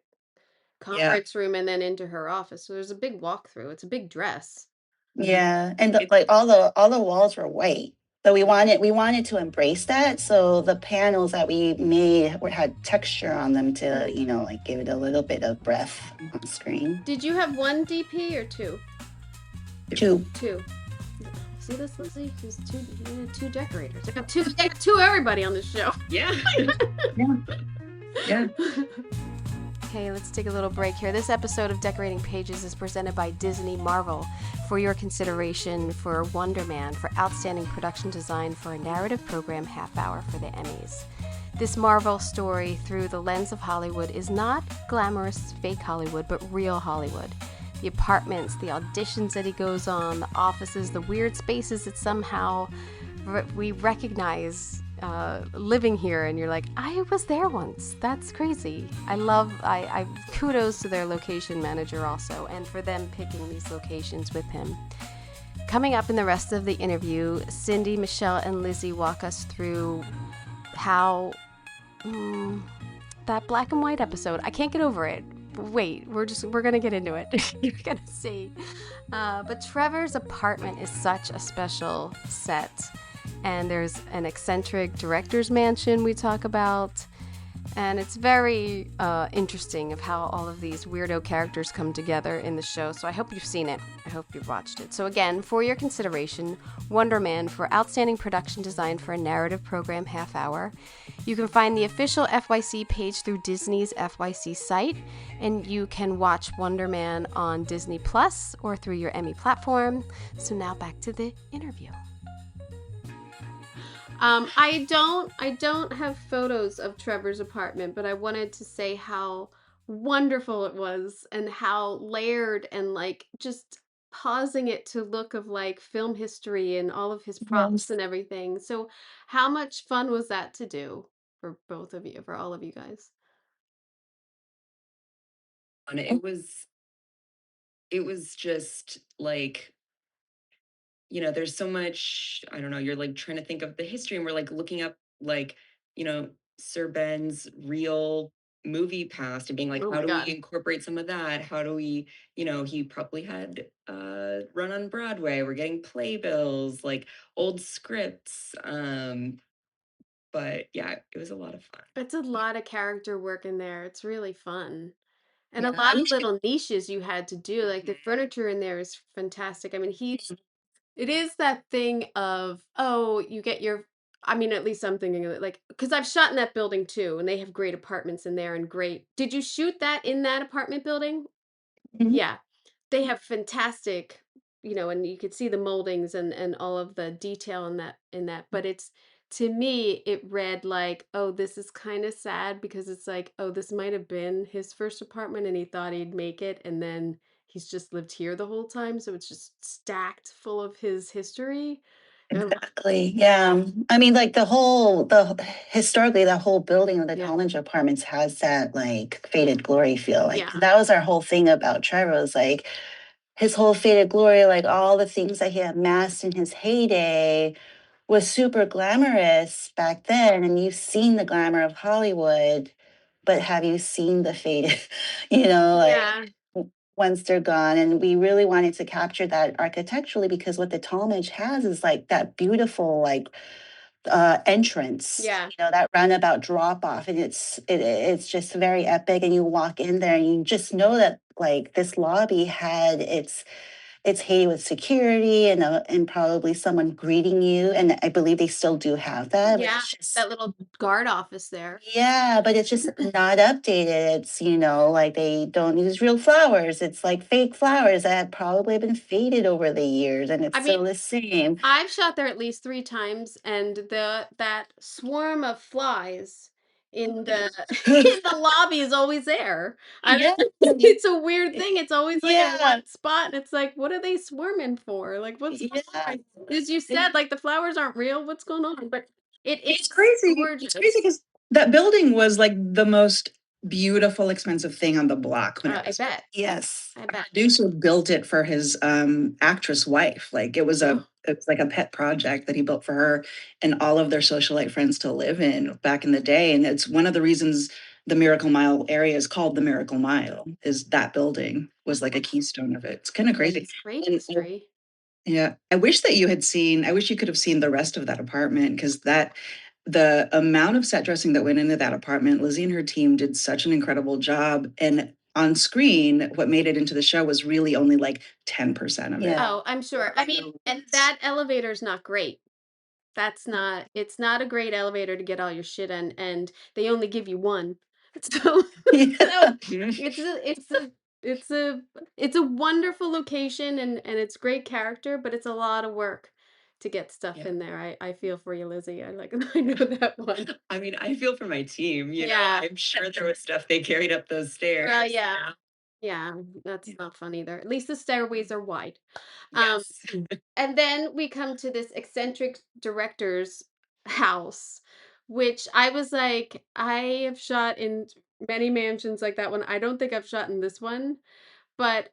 conference room and then into her office. So there's a big walkthrough. It's a big dress. Yeah, and like all the walls were white. So we wanted to embrace that. So the panels that we made had texture on them to, like give it a little bit of breath on screen. Did you have one DP or two? Two. Two. See this, Lizzie? There's two decorators. I got two everybody on this show. Yeah. Yeah. Okay, let's take a little break here. This episode of Decorating Pages is presented by Disney Marvel for your consideration for Wonder Man for Outstanding Production Design for a Narrative Program Half Hour for the Emmys. This Marvel story through the lens of Hollywood is not glamorous fake Hollywood, but real Hollywood. The apartments, the auditions that he goes on, the offices, the weird spaces that somehow we recognize living here, and you're like, I was there once. That's crazy. I kudos to their location manager also, and for them picking these locations with him. Coming up in the rest of the interview, Cindy, Michele, and Lizzie walk us through how that black and white episode, I can't get over it. Wait, we're gonna get into it. You're gonna see. But Trevor's apartment is such a special set. And there's an eccentric director's mansion we talk about. And it's very interesting of how all of these weirdo characters come together in the show. So I hope you've seen it. I hope you've watched it. So again, for your consideration, Wonder Man for Outstanding Production Design for a Narrative Program Half Hour. You can find the official FYC page through Disney's FYC site, and you can watch Wonder Man on Disney Plus or through your Emmy platform. So now back to the interview. I don't have photos of Trevor's apartment, but I wanted to say how wonderful it was and how layered and like just pausing it to look of like film history and all of his props and everything. So how much fun was that to do for both of you, for all of you guys? And it was just like, there's so much, I don't know, you're like trying to think of the history, and we're like looking up like, you know, Sir Ben's real movie past and being like, Oh how my do God. we incorporate some of that? How do we, he probably had run on Broadway. We're getting playbills, like old scripts. But yeah, it was a lot of fun. It's a lot of character work in there. It's really fun. And a Yeah, I lot of wish little niches you had to do. Like the furniture in there is fantastic. I mean, it is that thing of, oh, you get your, I mean, at least I'm thinking of it like, because I've shot in that building too, and they have great apartments in there and great. Did you shoot that in that apartment building? Mhm. Yeah. They have fantastic, and you could see the moldings and all of the detail in that, but it's to me it read like, oh, this is kind of sad because it's like, oh, this might have been his first apartment and he thought he'd make it and then he's just lived here the whole time, so it's just stacked full of his history. Exactly. Yeah. I mean, like historically, the whole building of the Yeah. college apartments has that like faded glory feel. Like Yeah. that was our whole thing about Trevor was like his whole faded glory, like all the things that he had amassed in his heyday was super glamorous back then. And you've seen the glamour of Hollywood, but have you seen the faded, Yeah. once they're gone? And we really wanted to capture that architecturally because what the Talmadge has is like that beautiful, like entrance, Yeah. that roundabout drop off, and it's just very epic. And you walk in there, and you just know that like this lobby had its heyday with security and probably someone greeting you, and I believe they still do have that. But Yeah. it's just That little guard office there. yeah, but it's just not updated. It's, like they don't use real flowers. It's like fake flowers that have probably been faded over the years, and it's I still mean, the same. I've shot there at least 3 times, and that swarm of flies in the in the lobby is always there. I Yeah. don't it's a weird thing, it's always, like, in Yeah. one spot, and it's like, what are they swarming for? Like, what's going Yeah. on? As you said, like, the flowers aren't real, what's going on? But it is It's crazy. gorgeous. It's crazy because that building was like the most beautiful, expensive thing on the block when it I was bet. Yes. I bet. producer built it for his actress wife. Like Oh, it's like a pet project that he built for her and all of their socialite friends to live in back in the day. And it's one of the reasons the Miracle Mile area is called the Miracle Mile, is that building was like a keystone of it. It's kind of crazy. it's great And history. yeah, I wish that I wish you could have seen the rest of that apartment because the amount of set dressing that went into that apartment, Lizzie and her team did such an incredible job. And on screen, what made it into the show was really only like 10% of it. Yeah. Oh, I'm sure. I mean, and that elevator's not great. It's not a great elevator to get all your shit in, and they only give you one. So, so it's a it's a wonderful location and it's great character, but it's a lot of work to get stuff Yeah. in there. I feel for you, Lizzie. I know that one. I mean, I feel for my team, Yeah. I'm sure there was stuff they carried up those stairs. Well, yeah. Yeah, that's not fun either. At least the stairways are wide. Yes. And then we come to this eccentric director's house, which I was like, I have shot in many mansions like that one. I don't think I've shot in this one, but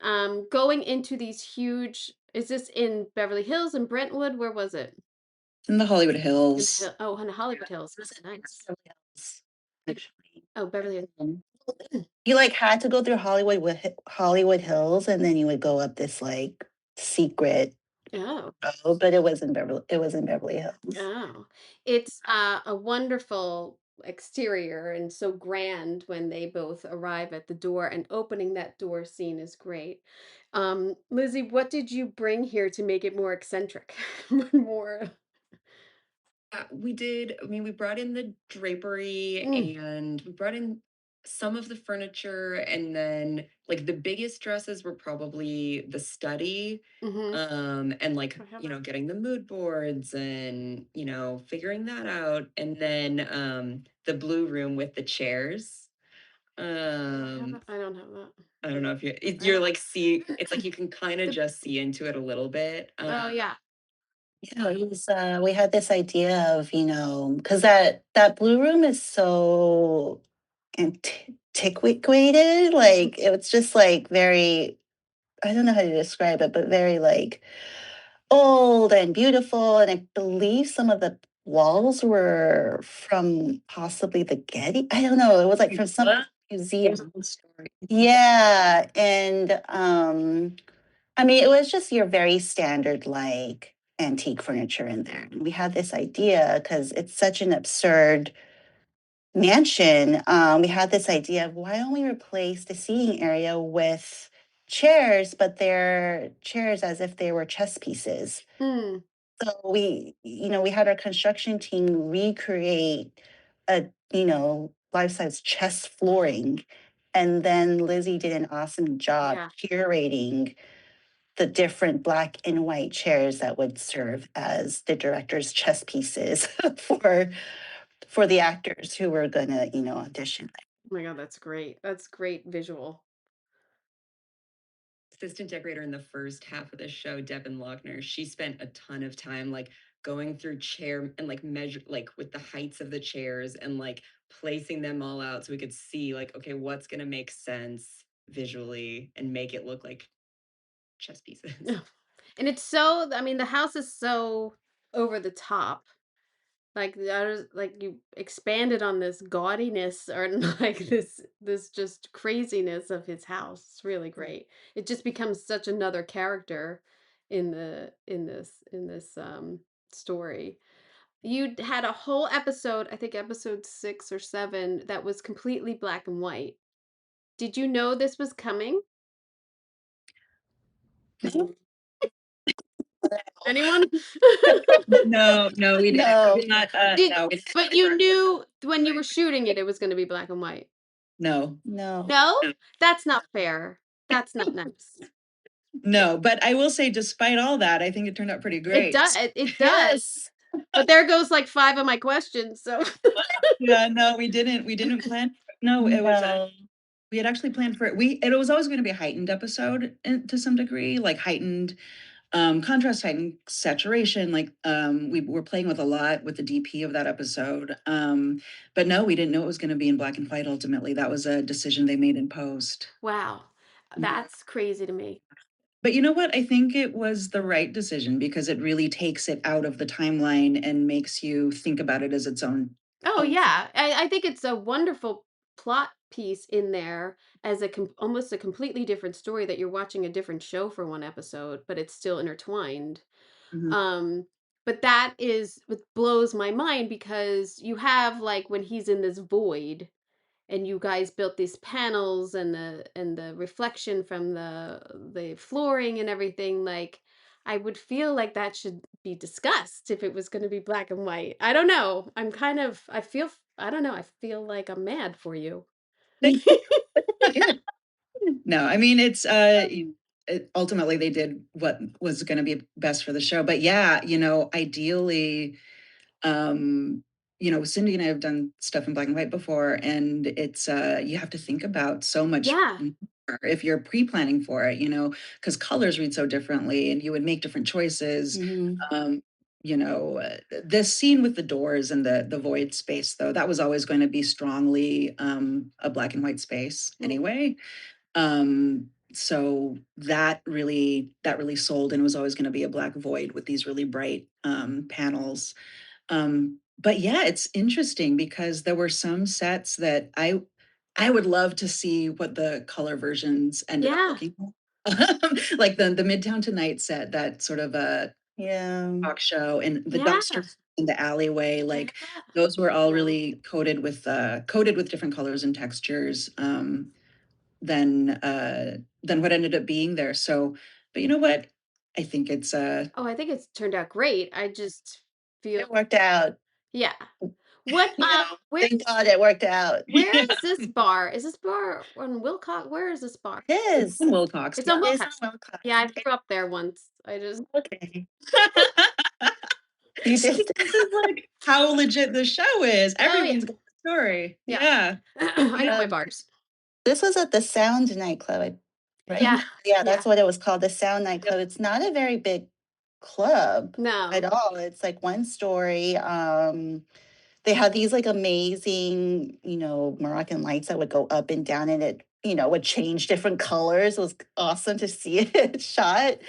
going into these huge, is this in Beverly Hills and Brentwood? Where was it? In the Hollywood In the Hills. hill, oh, in the Hollywood Hills. It was Nice. actually. Oh, Beverly Hills. You like had to go through Hollywood Hills, and then you would go up this like secret Oh. road, but it was in Beverly Hills. Oh, it's a wonderful exterior and so grand when they both arrive at the door, and opening that door scene is great. Lizzie, what did you bring here to make it more eccentric? More. We did. I mean, we brought in the drapery and we brought in some of the furniture, and then like the biggest dresses were probably the study, and like getting the mood boards and figuring that out, and then the blue room with the chairs. I don't have that. I don't know if you're like see. It's like you can kind of just see into it a little bit. Oh yeah. Yeah, it was, we had this idea of, because that blue room is so antiquated. Like, it was just like very, I don't know how to describe it, but very like old and beautiful. And I believe some of the walls were from possibly the Getty. I don't know. It was like from some museum. Yeah. And I mean, it was just your very standard like antique furniture in there. And we had this idea because it's such an absurd mansion. We had this idea of why don't we replace the seating area with chairs, but they're chairs as if they were chess pieces. So we had our construction team recreate a, life-size chess flooring. And then Lizzie did an awesome job curating the different black and white chairs that would serve as the director's chess pieces for the actors who were gonna, audition. Oh my God, that's great. That's great visual. Assistant decorator in the first half of the show, Devin Lochner, she spent a ton of time like going through chair and like measure like with the heights of the chairs and like placing them all out so we could see like, okay, what's gonna make sense visually and make it look like chess pieces. And it's so, I mean, the house is so over the top. Like you expanded on this gaudiness or like this just craziness of his house. It's really great. It just becomes such another character in this story. You had a whole episode, I think episode 6 or 7, that was completely black and white. Did you know this was coming? Anyone? No, we didn't. No. We did not. But you knew when you were shooting it was going to be black and white. No. No? That's not fair. That's not nice. No, but I will say, despite all that, I think it turned out pretty great. It does. But there goes like 5 of my questions. So Yeah, no, we didn't plan. No, it was. We had actually planned for it. It was always going to be a heightened episode to some degree, like heightened contrast, heightened saturation. Like we were playing with a lot with the DP of that episode. But no, we didn't know it was going to be in black and white. Ultimately, that was a decision they made in post. wow, that's crazy to me. But you know what? I think it was the right decision because it really takes it out of the timeline and makes you think about it as its own. Oh yeah, I think it's a wonderful plot piece in there as almost a completely different story that you're watching a different show for one episode, but it's still intertwined. But that is what blows my mind because you have like when he's in this void and you guys built these panels and the reflection from the flooring and everything, like I would feel like that should be discussed if it was going to be black and white. I don't know. I don't know. I feel like I'm mad for you. No, I mean it's ultimately they did what was going to be best for the show. But yeah, ideally, Cindy and I have done stuff in black and white before, and it's you have to think about so much more if you're pre-planning for it, because colors read so differently, and you would make different choices. This scene with the doors and the void space, though, that was always going to be strongly a black and white space anyway. So that really sold, and it was always going to be a black void with these really bright panels. But yeah, it's interesting because there were some sets that I would love to see what the color versions ended up looking like. Like the Midtown Tonight set, that sort of a talk show, and the dumpster in the alleyway, like those were all really coated with different colors and textures than what ended up being there. So, but you know what? I think it's Oh, I think it's turned out great. I just feel It worked out. yeah. What where Thank God it worked out. where is this bar? Is this bar on Wilcox? Where is this bar? It is. in Wilcox. It's on It is Wilcox. on Wilcox. Yeah, I grew up there once. I just Okay. You See, just this is like how legit the show is. Oh, yeah. Everyone's got a story. Yeah. Yeah. I know my bars. This was at the Sound nightclub, right? Yeah. Yeah, that's what it was called, the Sound nightclub. It's not a very big club No. at all. It's like one story. They had these like amazing, Moroccan lights that would go up and down and it, would change different colors. It was awesome to see it shot.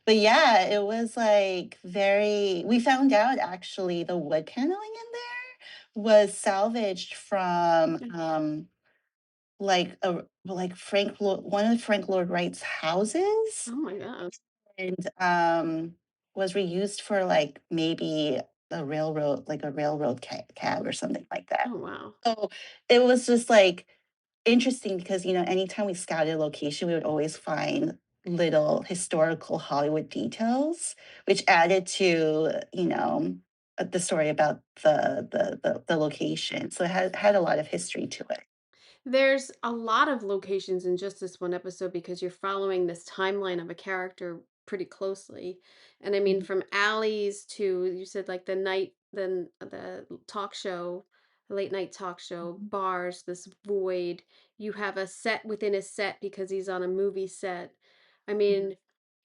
But yeah, it was like we found out actually the wood paneling in there was salvaged from one of Frank Lloyd Wright's houses Oh my gosh. and was reused for like maybe a railroad cab or something like that. Oh wow. So it was just like interesting because anytime we scouted a location, we would always find little historical Hollywood details, which added to the story about the location. So it had a lot of history to it. There's a lot of locations in just this one episode because you're following this timeline of a character pretty closely. And I mean, Mhm. from alleys to, you said like the night, then the talk show, late night talk show, bars, this void. You have a set within a set because he's on a movie set. I mean,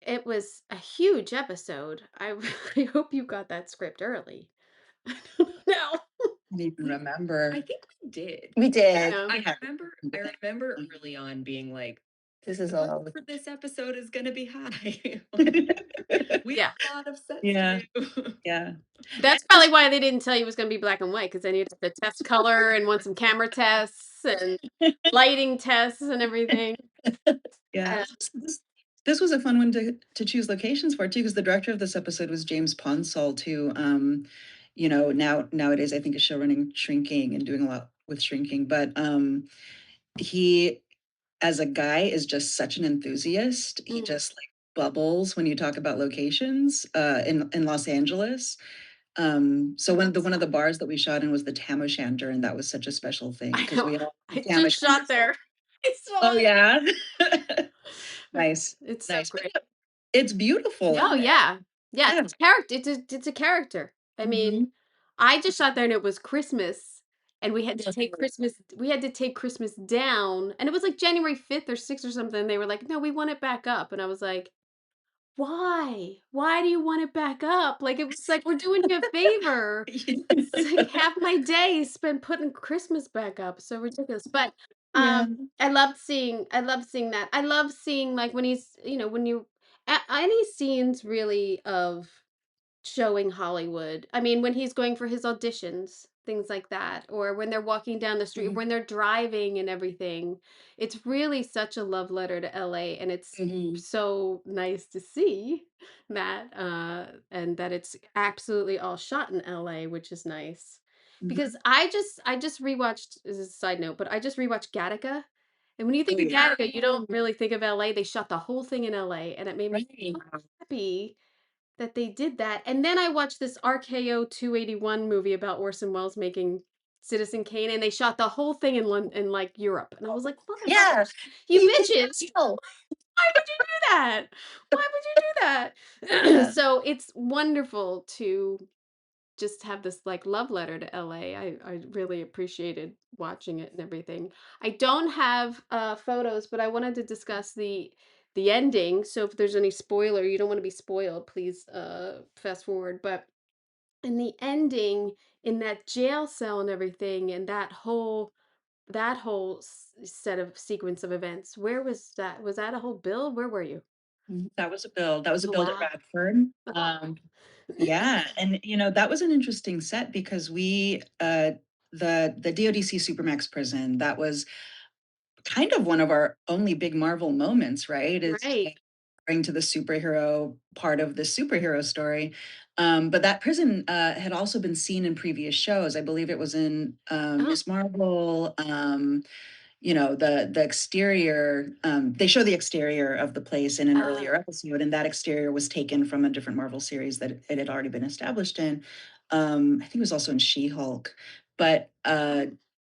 it was a huge episode. I really hope you got that script early. I don't know. I don't even remember. I think we did. We did. Yeah. I remember early on being like, This is the all. bar for this episode is gonna be high. We Yeah. have a lot of sets Yeah. to do. Yeah. That's probably why they didn't tell you it was gonna be black and white, because then you'd have to test color and want some camera tests and lighting tests and everything. Yeah. Uh, This was a fun one to choose locations for too, because the director of this episode was James Ponsall too. Nowadays I think is show running shrinking and doing a lot with shrinking, but he as a guy is just such an enthusiast. He just like bubbles when you talk about locations in Los Angeles. So one of the bars that we shot in was the Tam O'Shanter, and that was such a special thing I because we know. all I Tam just shot there. I saw Oh it. yeah. Nice. It's so Nice. great. It's beautiful. Oh yeah. Yeah, Yeah. it's a character. It's a character. I mean, I just shot there and it was Christmas and we had to take Christmas down and it was like January 5th or 6th or something. They were like, "No, we want it back up." And I was like, why? Why do you want it back up? Like, it was like, we're doing you a favor. It's like half my day is spent putting Christmas back up. So ridiculous. But Yeah. I loved seeing that. I love seeing like when he's, when you any scenes really of showing Hollywood. I mean, when he's going for his auditions, things like that, or when they're walking down the street, Mhm. when they're driving and everything. It's really such a love letter to LA, and it's so nice to see that and that it's absolutely all shot in LA, which is nice. Because I just rewatched, as a side note, but I just rewatched Gattaca. And when you think of Gattaca, you don't really think of LA. They shot the whole thing in LA, and it made me so happy that they did that. And then I watched this RKO 281 movie about Orson Welles making Citizen Kane, and they shot the whole thing in London, in like Europe. And I was like, Yeah. motherfuckers, you He did bitches, so. why would you do that? Why would you do that? So it's wonderful to just have this like love letter to LA. I really appreciated watching it and everything. I don't have photos, but I wanted to discuss the ending. So if there's any spoiler, you don't want to be spoiled, please fast forward. But in the ending, in that jail cell and everything, and that whole set of sequence of events, where was that? Was that a whole build? Where were you? That was a build. That was a Oh, build at wow. Radford. Yeah, and that was an interesting set because the DODC Supermax prison, that was kind of one of our only big Marvel moments, right? It's Right. bring to the superhero part of the superhero story. But that prison had also been seen in previous shows. I believe it was in Miss Marvel. The exterior, they show the exterior of the place in an earlier episode, and that exterior was taken from a different Marvel series that it had already been established in. I think it was also in She-Hulk, but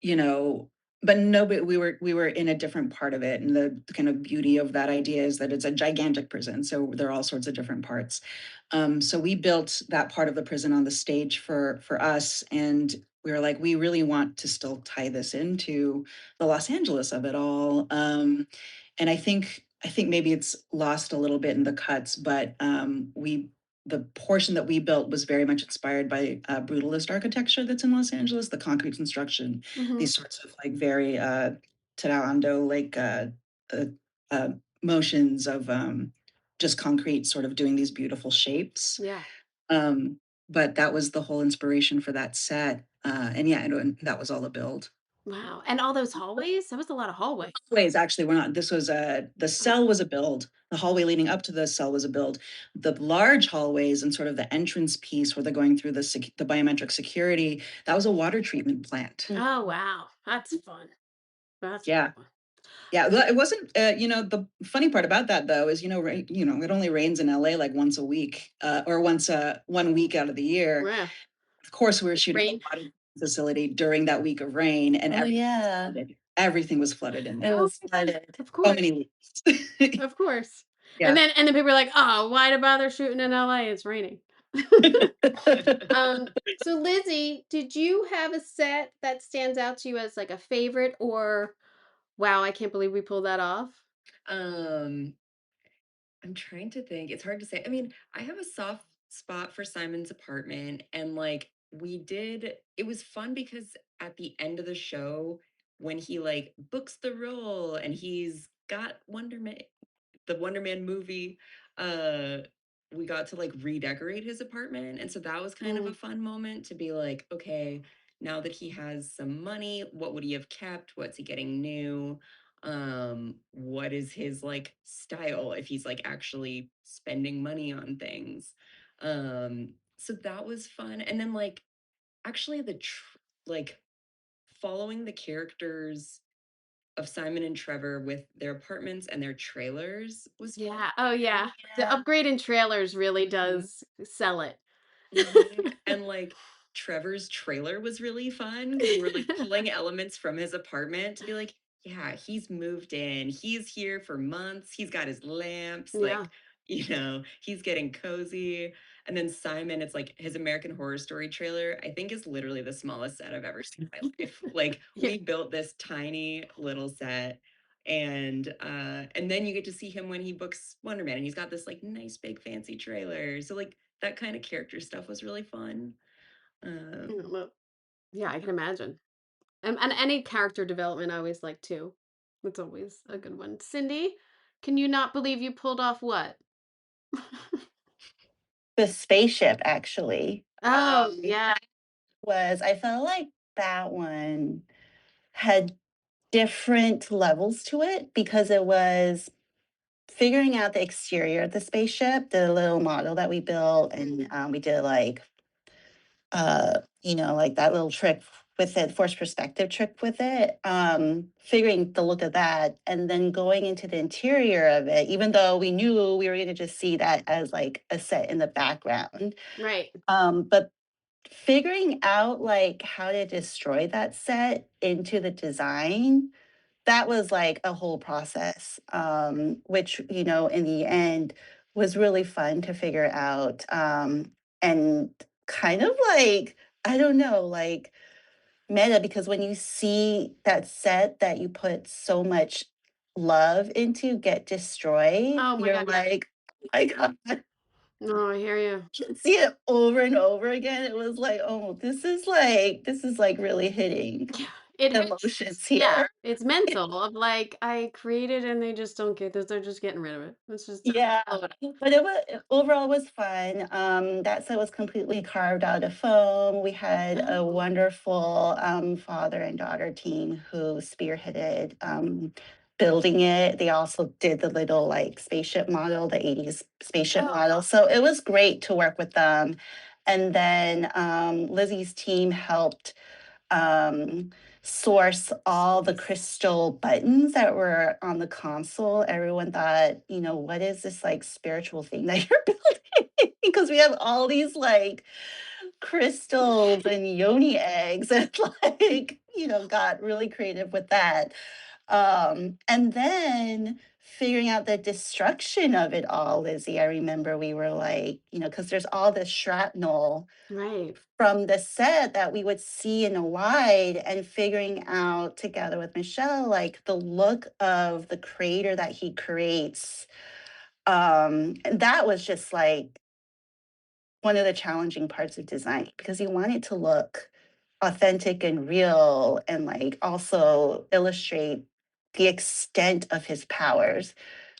you know but no, but we were in a different part of it, and the kind of beauty of that idea is that it's a gigantic prison, so there are all sorts of different parts. So we built that part of the prison on the stage for us, and we were like, we really want to still tie this into the Los Angeles of it all. And I think maybe it's lost a little bit in the cuts, but we the portion that we built was very much inspired by brutalist architecture that's in Los Angeles, the concrete construction, these sorts of like very Tarando like uh, uh, motions of just concrete sort of doing these beautiful shapes. Yeah. But that was the whole inspiration for that set. And yeah, that was all a build. Wow. And all those hallways? That was a lot of hallways. Hallways actually were not. This was the cell was a build. The hallway leading up to the cell was a build. The large hallways and sort of the entrance piece where they're going through the biometric security, that was a water treatment plant. Oh, wow. That's fun. That's Yeah. fun. Yeah, it wasn't. The funny part about that though is it only rains in LA like once a week, or once 1 week out of the year. Yeah. Of course, we were shooting Rain. a water facility during that week of rain, and Yeah. everything was flooded in It there. was flooded. Of So course. many leaks. Of course. Yeah. And then people are like, "Oh, why to bother shooting in LA? It's raining." So Lizzie, did you have a set that stands out to you as like a favorite or wow, I can't believe we pulled that off? Um, I'm trying to think. It's hard to say. I mean, I have a soft spot for Simon's apartment, and like it was fun because at the end of the show, when he like books the role and he's got the Wonder Man movie, uh, we got to like redecorate his apartment. And so that was kind of a fun moment to be like, okay, now that he has some money, what would he have kept? What's he getting new? What is his like style if he's like actually spending money on things? So that was fun. And then like actually like following the characters of Simon and Trevor with their apartments and their trailers was fun. Yeah. Oh yeah. The upgrade in trailers really does sell it. And like Trevor's trailer was really fun because we were like pulling elements from his apartment to be like, yeah, he's moved in. He's here for months. He's got his lamps. Yeah. Like, he's getting cozy. And then Simon, it's like his American Horror Story trailer, I think is literally the smallest set I've ever seen in my life. Like, Yeah. we built this tiny little set. And then you get to see him when he books Wonder Man, and he's got this like nice big fancy trailer. So like that kind of character stuff was really fun. Well, yeah, I can imagine. And any character development I always like too. It's always a good one. Cindy, can you not believe you pulled off what? The spaceship, actually, Oh, yeah. I felt like that one had different levels to it because it was figuring out the exterior of the spaceship, the little model that we built, and we did like that little trick with it, forced perspective trick with it, figuring the look of that, and then going into the interior of it, even though we knew we were going to just see that as like a set in the background. Right. But figuring out like how to destroy that set into the design, that was like a whole process, which, in the end was really fun to figure out. And kind of like, I don't know, like meta, because when you see that set that you put so much love into get destroyed, Oh my you're God, yeah. like, oh my God, No, I hear you. see it over and over again. It was like, oh, this is like really hitting Yeah, it the hits. emotions Yeah, here. it's mental of like I created and they just don't get this. They're just getting rid of it. It's just Yeah, blow it up. but overall was fun. That set was completely carved out of foam. We had a wonderful father and daughter team who spearheaded building it. They also did the little like spaceship model, the 80s spaceship Oh, model. So it was great to work with them. And then Lizzie's team helped um, source all the crystal buttons that were on the console. Everyone thought, you know, what is this like spiritual thing that you're building? Because we have all these like crystals and yoni eggs and like, you know, got really creative with that. And then figuring out the destruction of it all, Lizzie, I remember we were like, you know, because there's all this shrapnel right. from the set that we would see in a wide, and figuring out together with Michele, like the look of the crater that he creates. And that was just like one of the challenging parts of design because you want it to look authentic and real and like also illustrate the extent of his powers.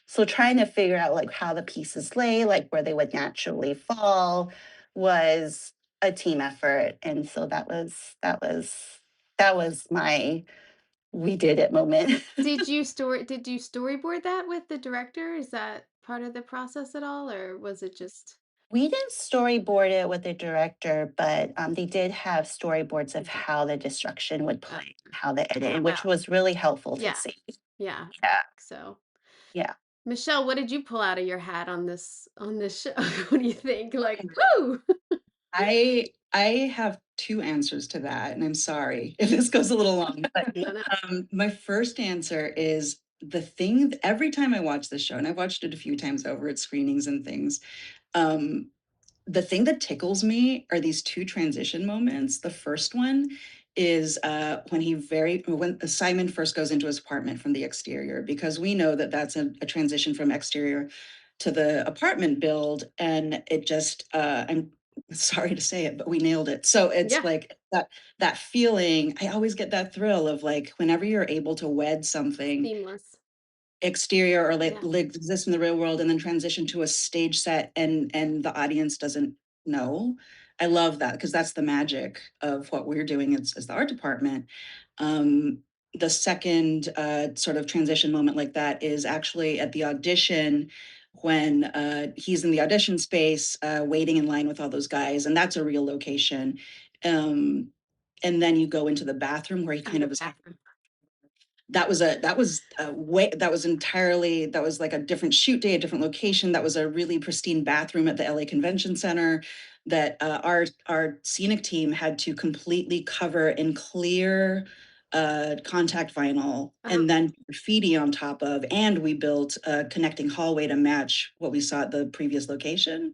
So trying to figure out like how the pieces lay, like where they would naturally fall was a team effort. And so that was my we did it moment. Did you storyboard that with the director? Is that part of the process at all, or was it just We didn't storyboard it with the director, but they did have storyboards of how the destruction would play, how the edit, which was really helpful to yeah. see. Yeah. Yeah, So, yeah. Michelle, what did you pull out of your hat on this show? What do you think? Like, Okay. woo! I have two answers to that, and I'm sorry if this goes a little long. But No, no. my first answer is the thing every time I watch this show, and I've watched it a few times over at screenings and things. Um, the thing that tickles me are these two transition moments. The first one is when Simon first goes into his apartment from the exterior, because we know that that's a transition from exterior to the apartment build, and it just I'm sorry to say it, but we nailed it. So it's Yeah. like that feeling. I always get that thrill of like whenever you're able to wed something Seamless. exterior or like, Yeah. exist in the real world and then transition to a stage set and the audience doesn't know. I love that because that's the magic of what we're doing as the art department. um, the second sort of transition moment like that is actually at the audition when he's in the audition space waiting in line with all those guys, and that's a real location. um, and then you go into the bathroom where he kind The of is bathroom. that was entirely, that was like a different shoot day, a different location. That was a really pristine bathroom at the LA Convention Center that our scenic team had to completely cover in clear contact vinyl and then graffiti on top of, and we built a connecting hallway to match what we saw at the previous location.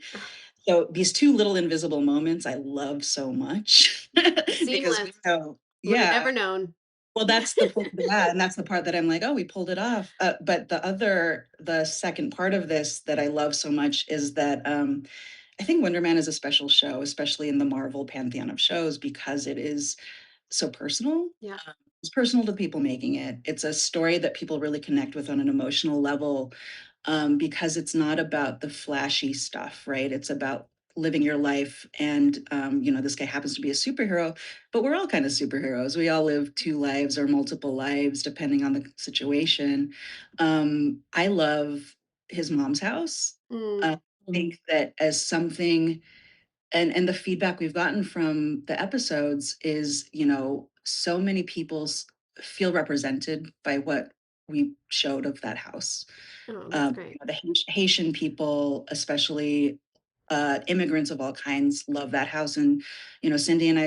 So these two little invisible moments I love so much because we Seamless. know, Would have yeah, never known. well, that's the yeah, and that's the part that I'm like, oh, we pulled it off. But the second part of this that I love so much is that I think Wonder Man is a special show, especially in the Marvel pantheon of shows, because it is so personal. Yeah. It's personal to the people making it. It's a story that people really connect with on an emotional level, because it's not about the flashy stuff, right? It's about living your life. And, this guy happens to be a superhero, but we're all kind of superheroes. We all live two lives or multiple lives, depending on the situation. I love his mom's house. Mm. I think that as something, and the feedback we've gotten from the episodes is, so many people feel represented by what we showed of that house. Oh, that's great. The Haitian people, especially immigrants of all kinds, love that house. And Cindy and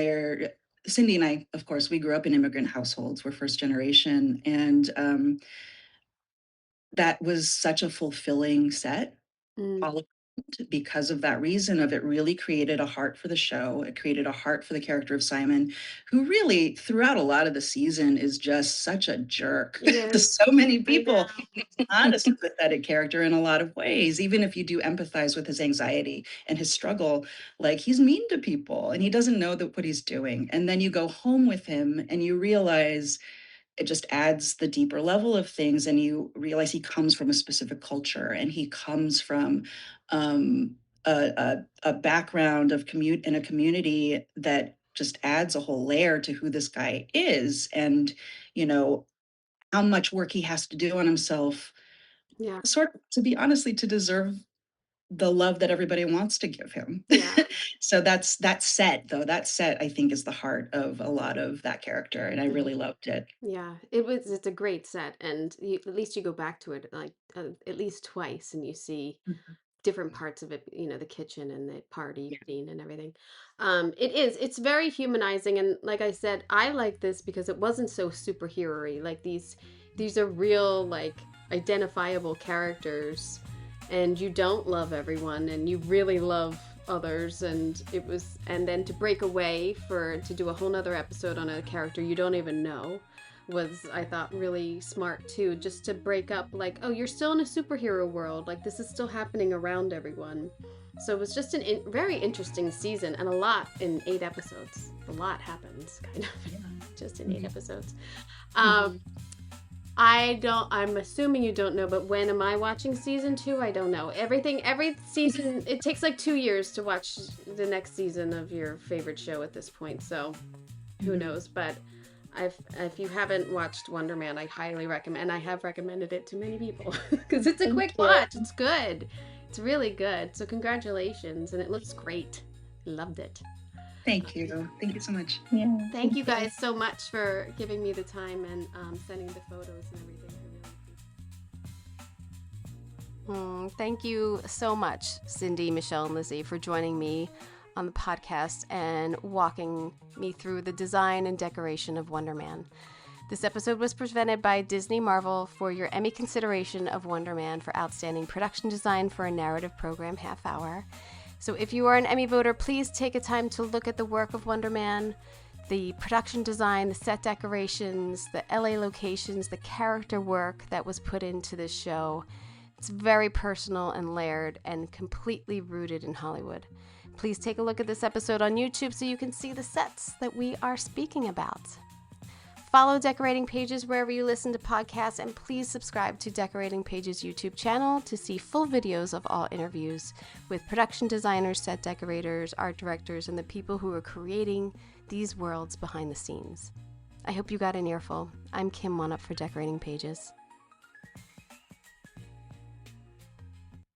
I, of course, we grew up in immigrant households. We're first generation, and that was such a fulfilling set. Mm. All because of that reason of it really created a heart for the show. It created a heart for the character of Simon, who really throughout a lot of the season is just such a jerk He to is. so many I people. know. He's not a sympathetic character in a lot of ways, even if you do empathize with his anxiety and his struggle. Like, he's mean to people and he doesn't know that what he's doing. And then you go home with him and you realize it just adds the deeper level of things, and you realize he comes from a specific culture and he comes from a background of commute in a community that just adds a whole layer to who this guy is. And you know how much work he has to do on himself, Yeah. sort of, to be honestly, to deserve the love that everybody wants to give him. Yeah. So that's that set, though. That set, I think, is the heart of a lot of that character, and I really loved it. Yeah, it's a great set, and at least you go back to it like at least twice, and you see Mhm. different parts of it, the kitchen and the party Yeah. scene and everything. It's very humanizing, and like I said, I like this because it wasn't so superhero-y. Like these are real, like, identifiable characters, and you don't love everyone, and you really love others, and then to break away to do a whole nother episode on a character you don't even know was, I thought, really smart too, just to break up, like, oh, you're still in a superhero world, like this is still happening around everyone. So it was just very interesting season, and a lot in 8 episodes. A lot happens, kind of, just in 8 episodes. I'm assuming you don't know, but when am I watching season 2? I don't know. Every season, it takes like 2 years to watch the next season of your favorite show at this point, so who knows. But if you haven't watched Wonder Man, I highly recommend. I have recommended it to many people because it's a quick watch. It's good. It's really good. So congratulations, and it looks great. Loved it. Thank you. Thank you so much. Yeah. Thank you guys so much for giving me the time and sending the photos and everything. I really appreciate it. Thank you so much, Cindy, Michele, and Lizzie, for joining me on the podcast and walking me through the design and decoration of Wonder Man. This episode was presented by Disney Marvel for your Emmy consideration of Wonder Man for Outstanding Production Design for a Narrative Program Half Hour. So if you are an Emmy voter, please take a time to look at the work of Wonder Man, the production design, the set decorations, the LA locations, the character work that was put into this show. It's very personal and layered and completely rooted in Hollywood. Please take a look at this episode on YouTube so you can see the sets that we are speaking about. Follow Decorating Pages wherever you listen to podcasts, and please subscribe to Decorating Pages YouTube channel to see full videos of all interviews with production designers, set decorators, art directors, and the people who are creating these worlds behind the scenes. I hope you got an earful. I'm Kim Wannop for Decorating Pages.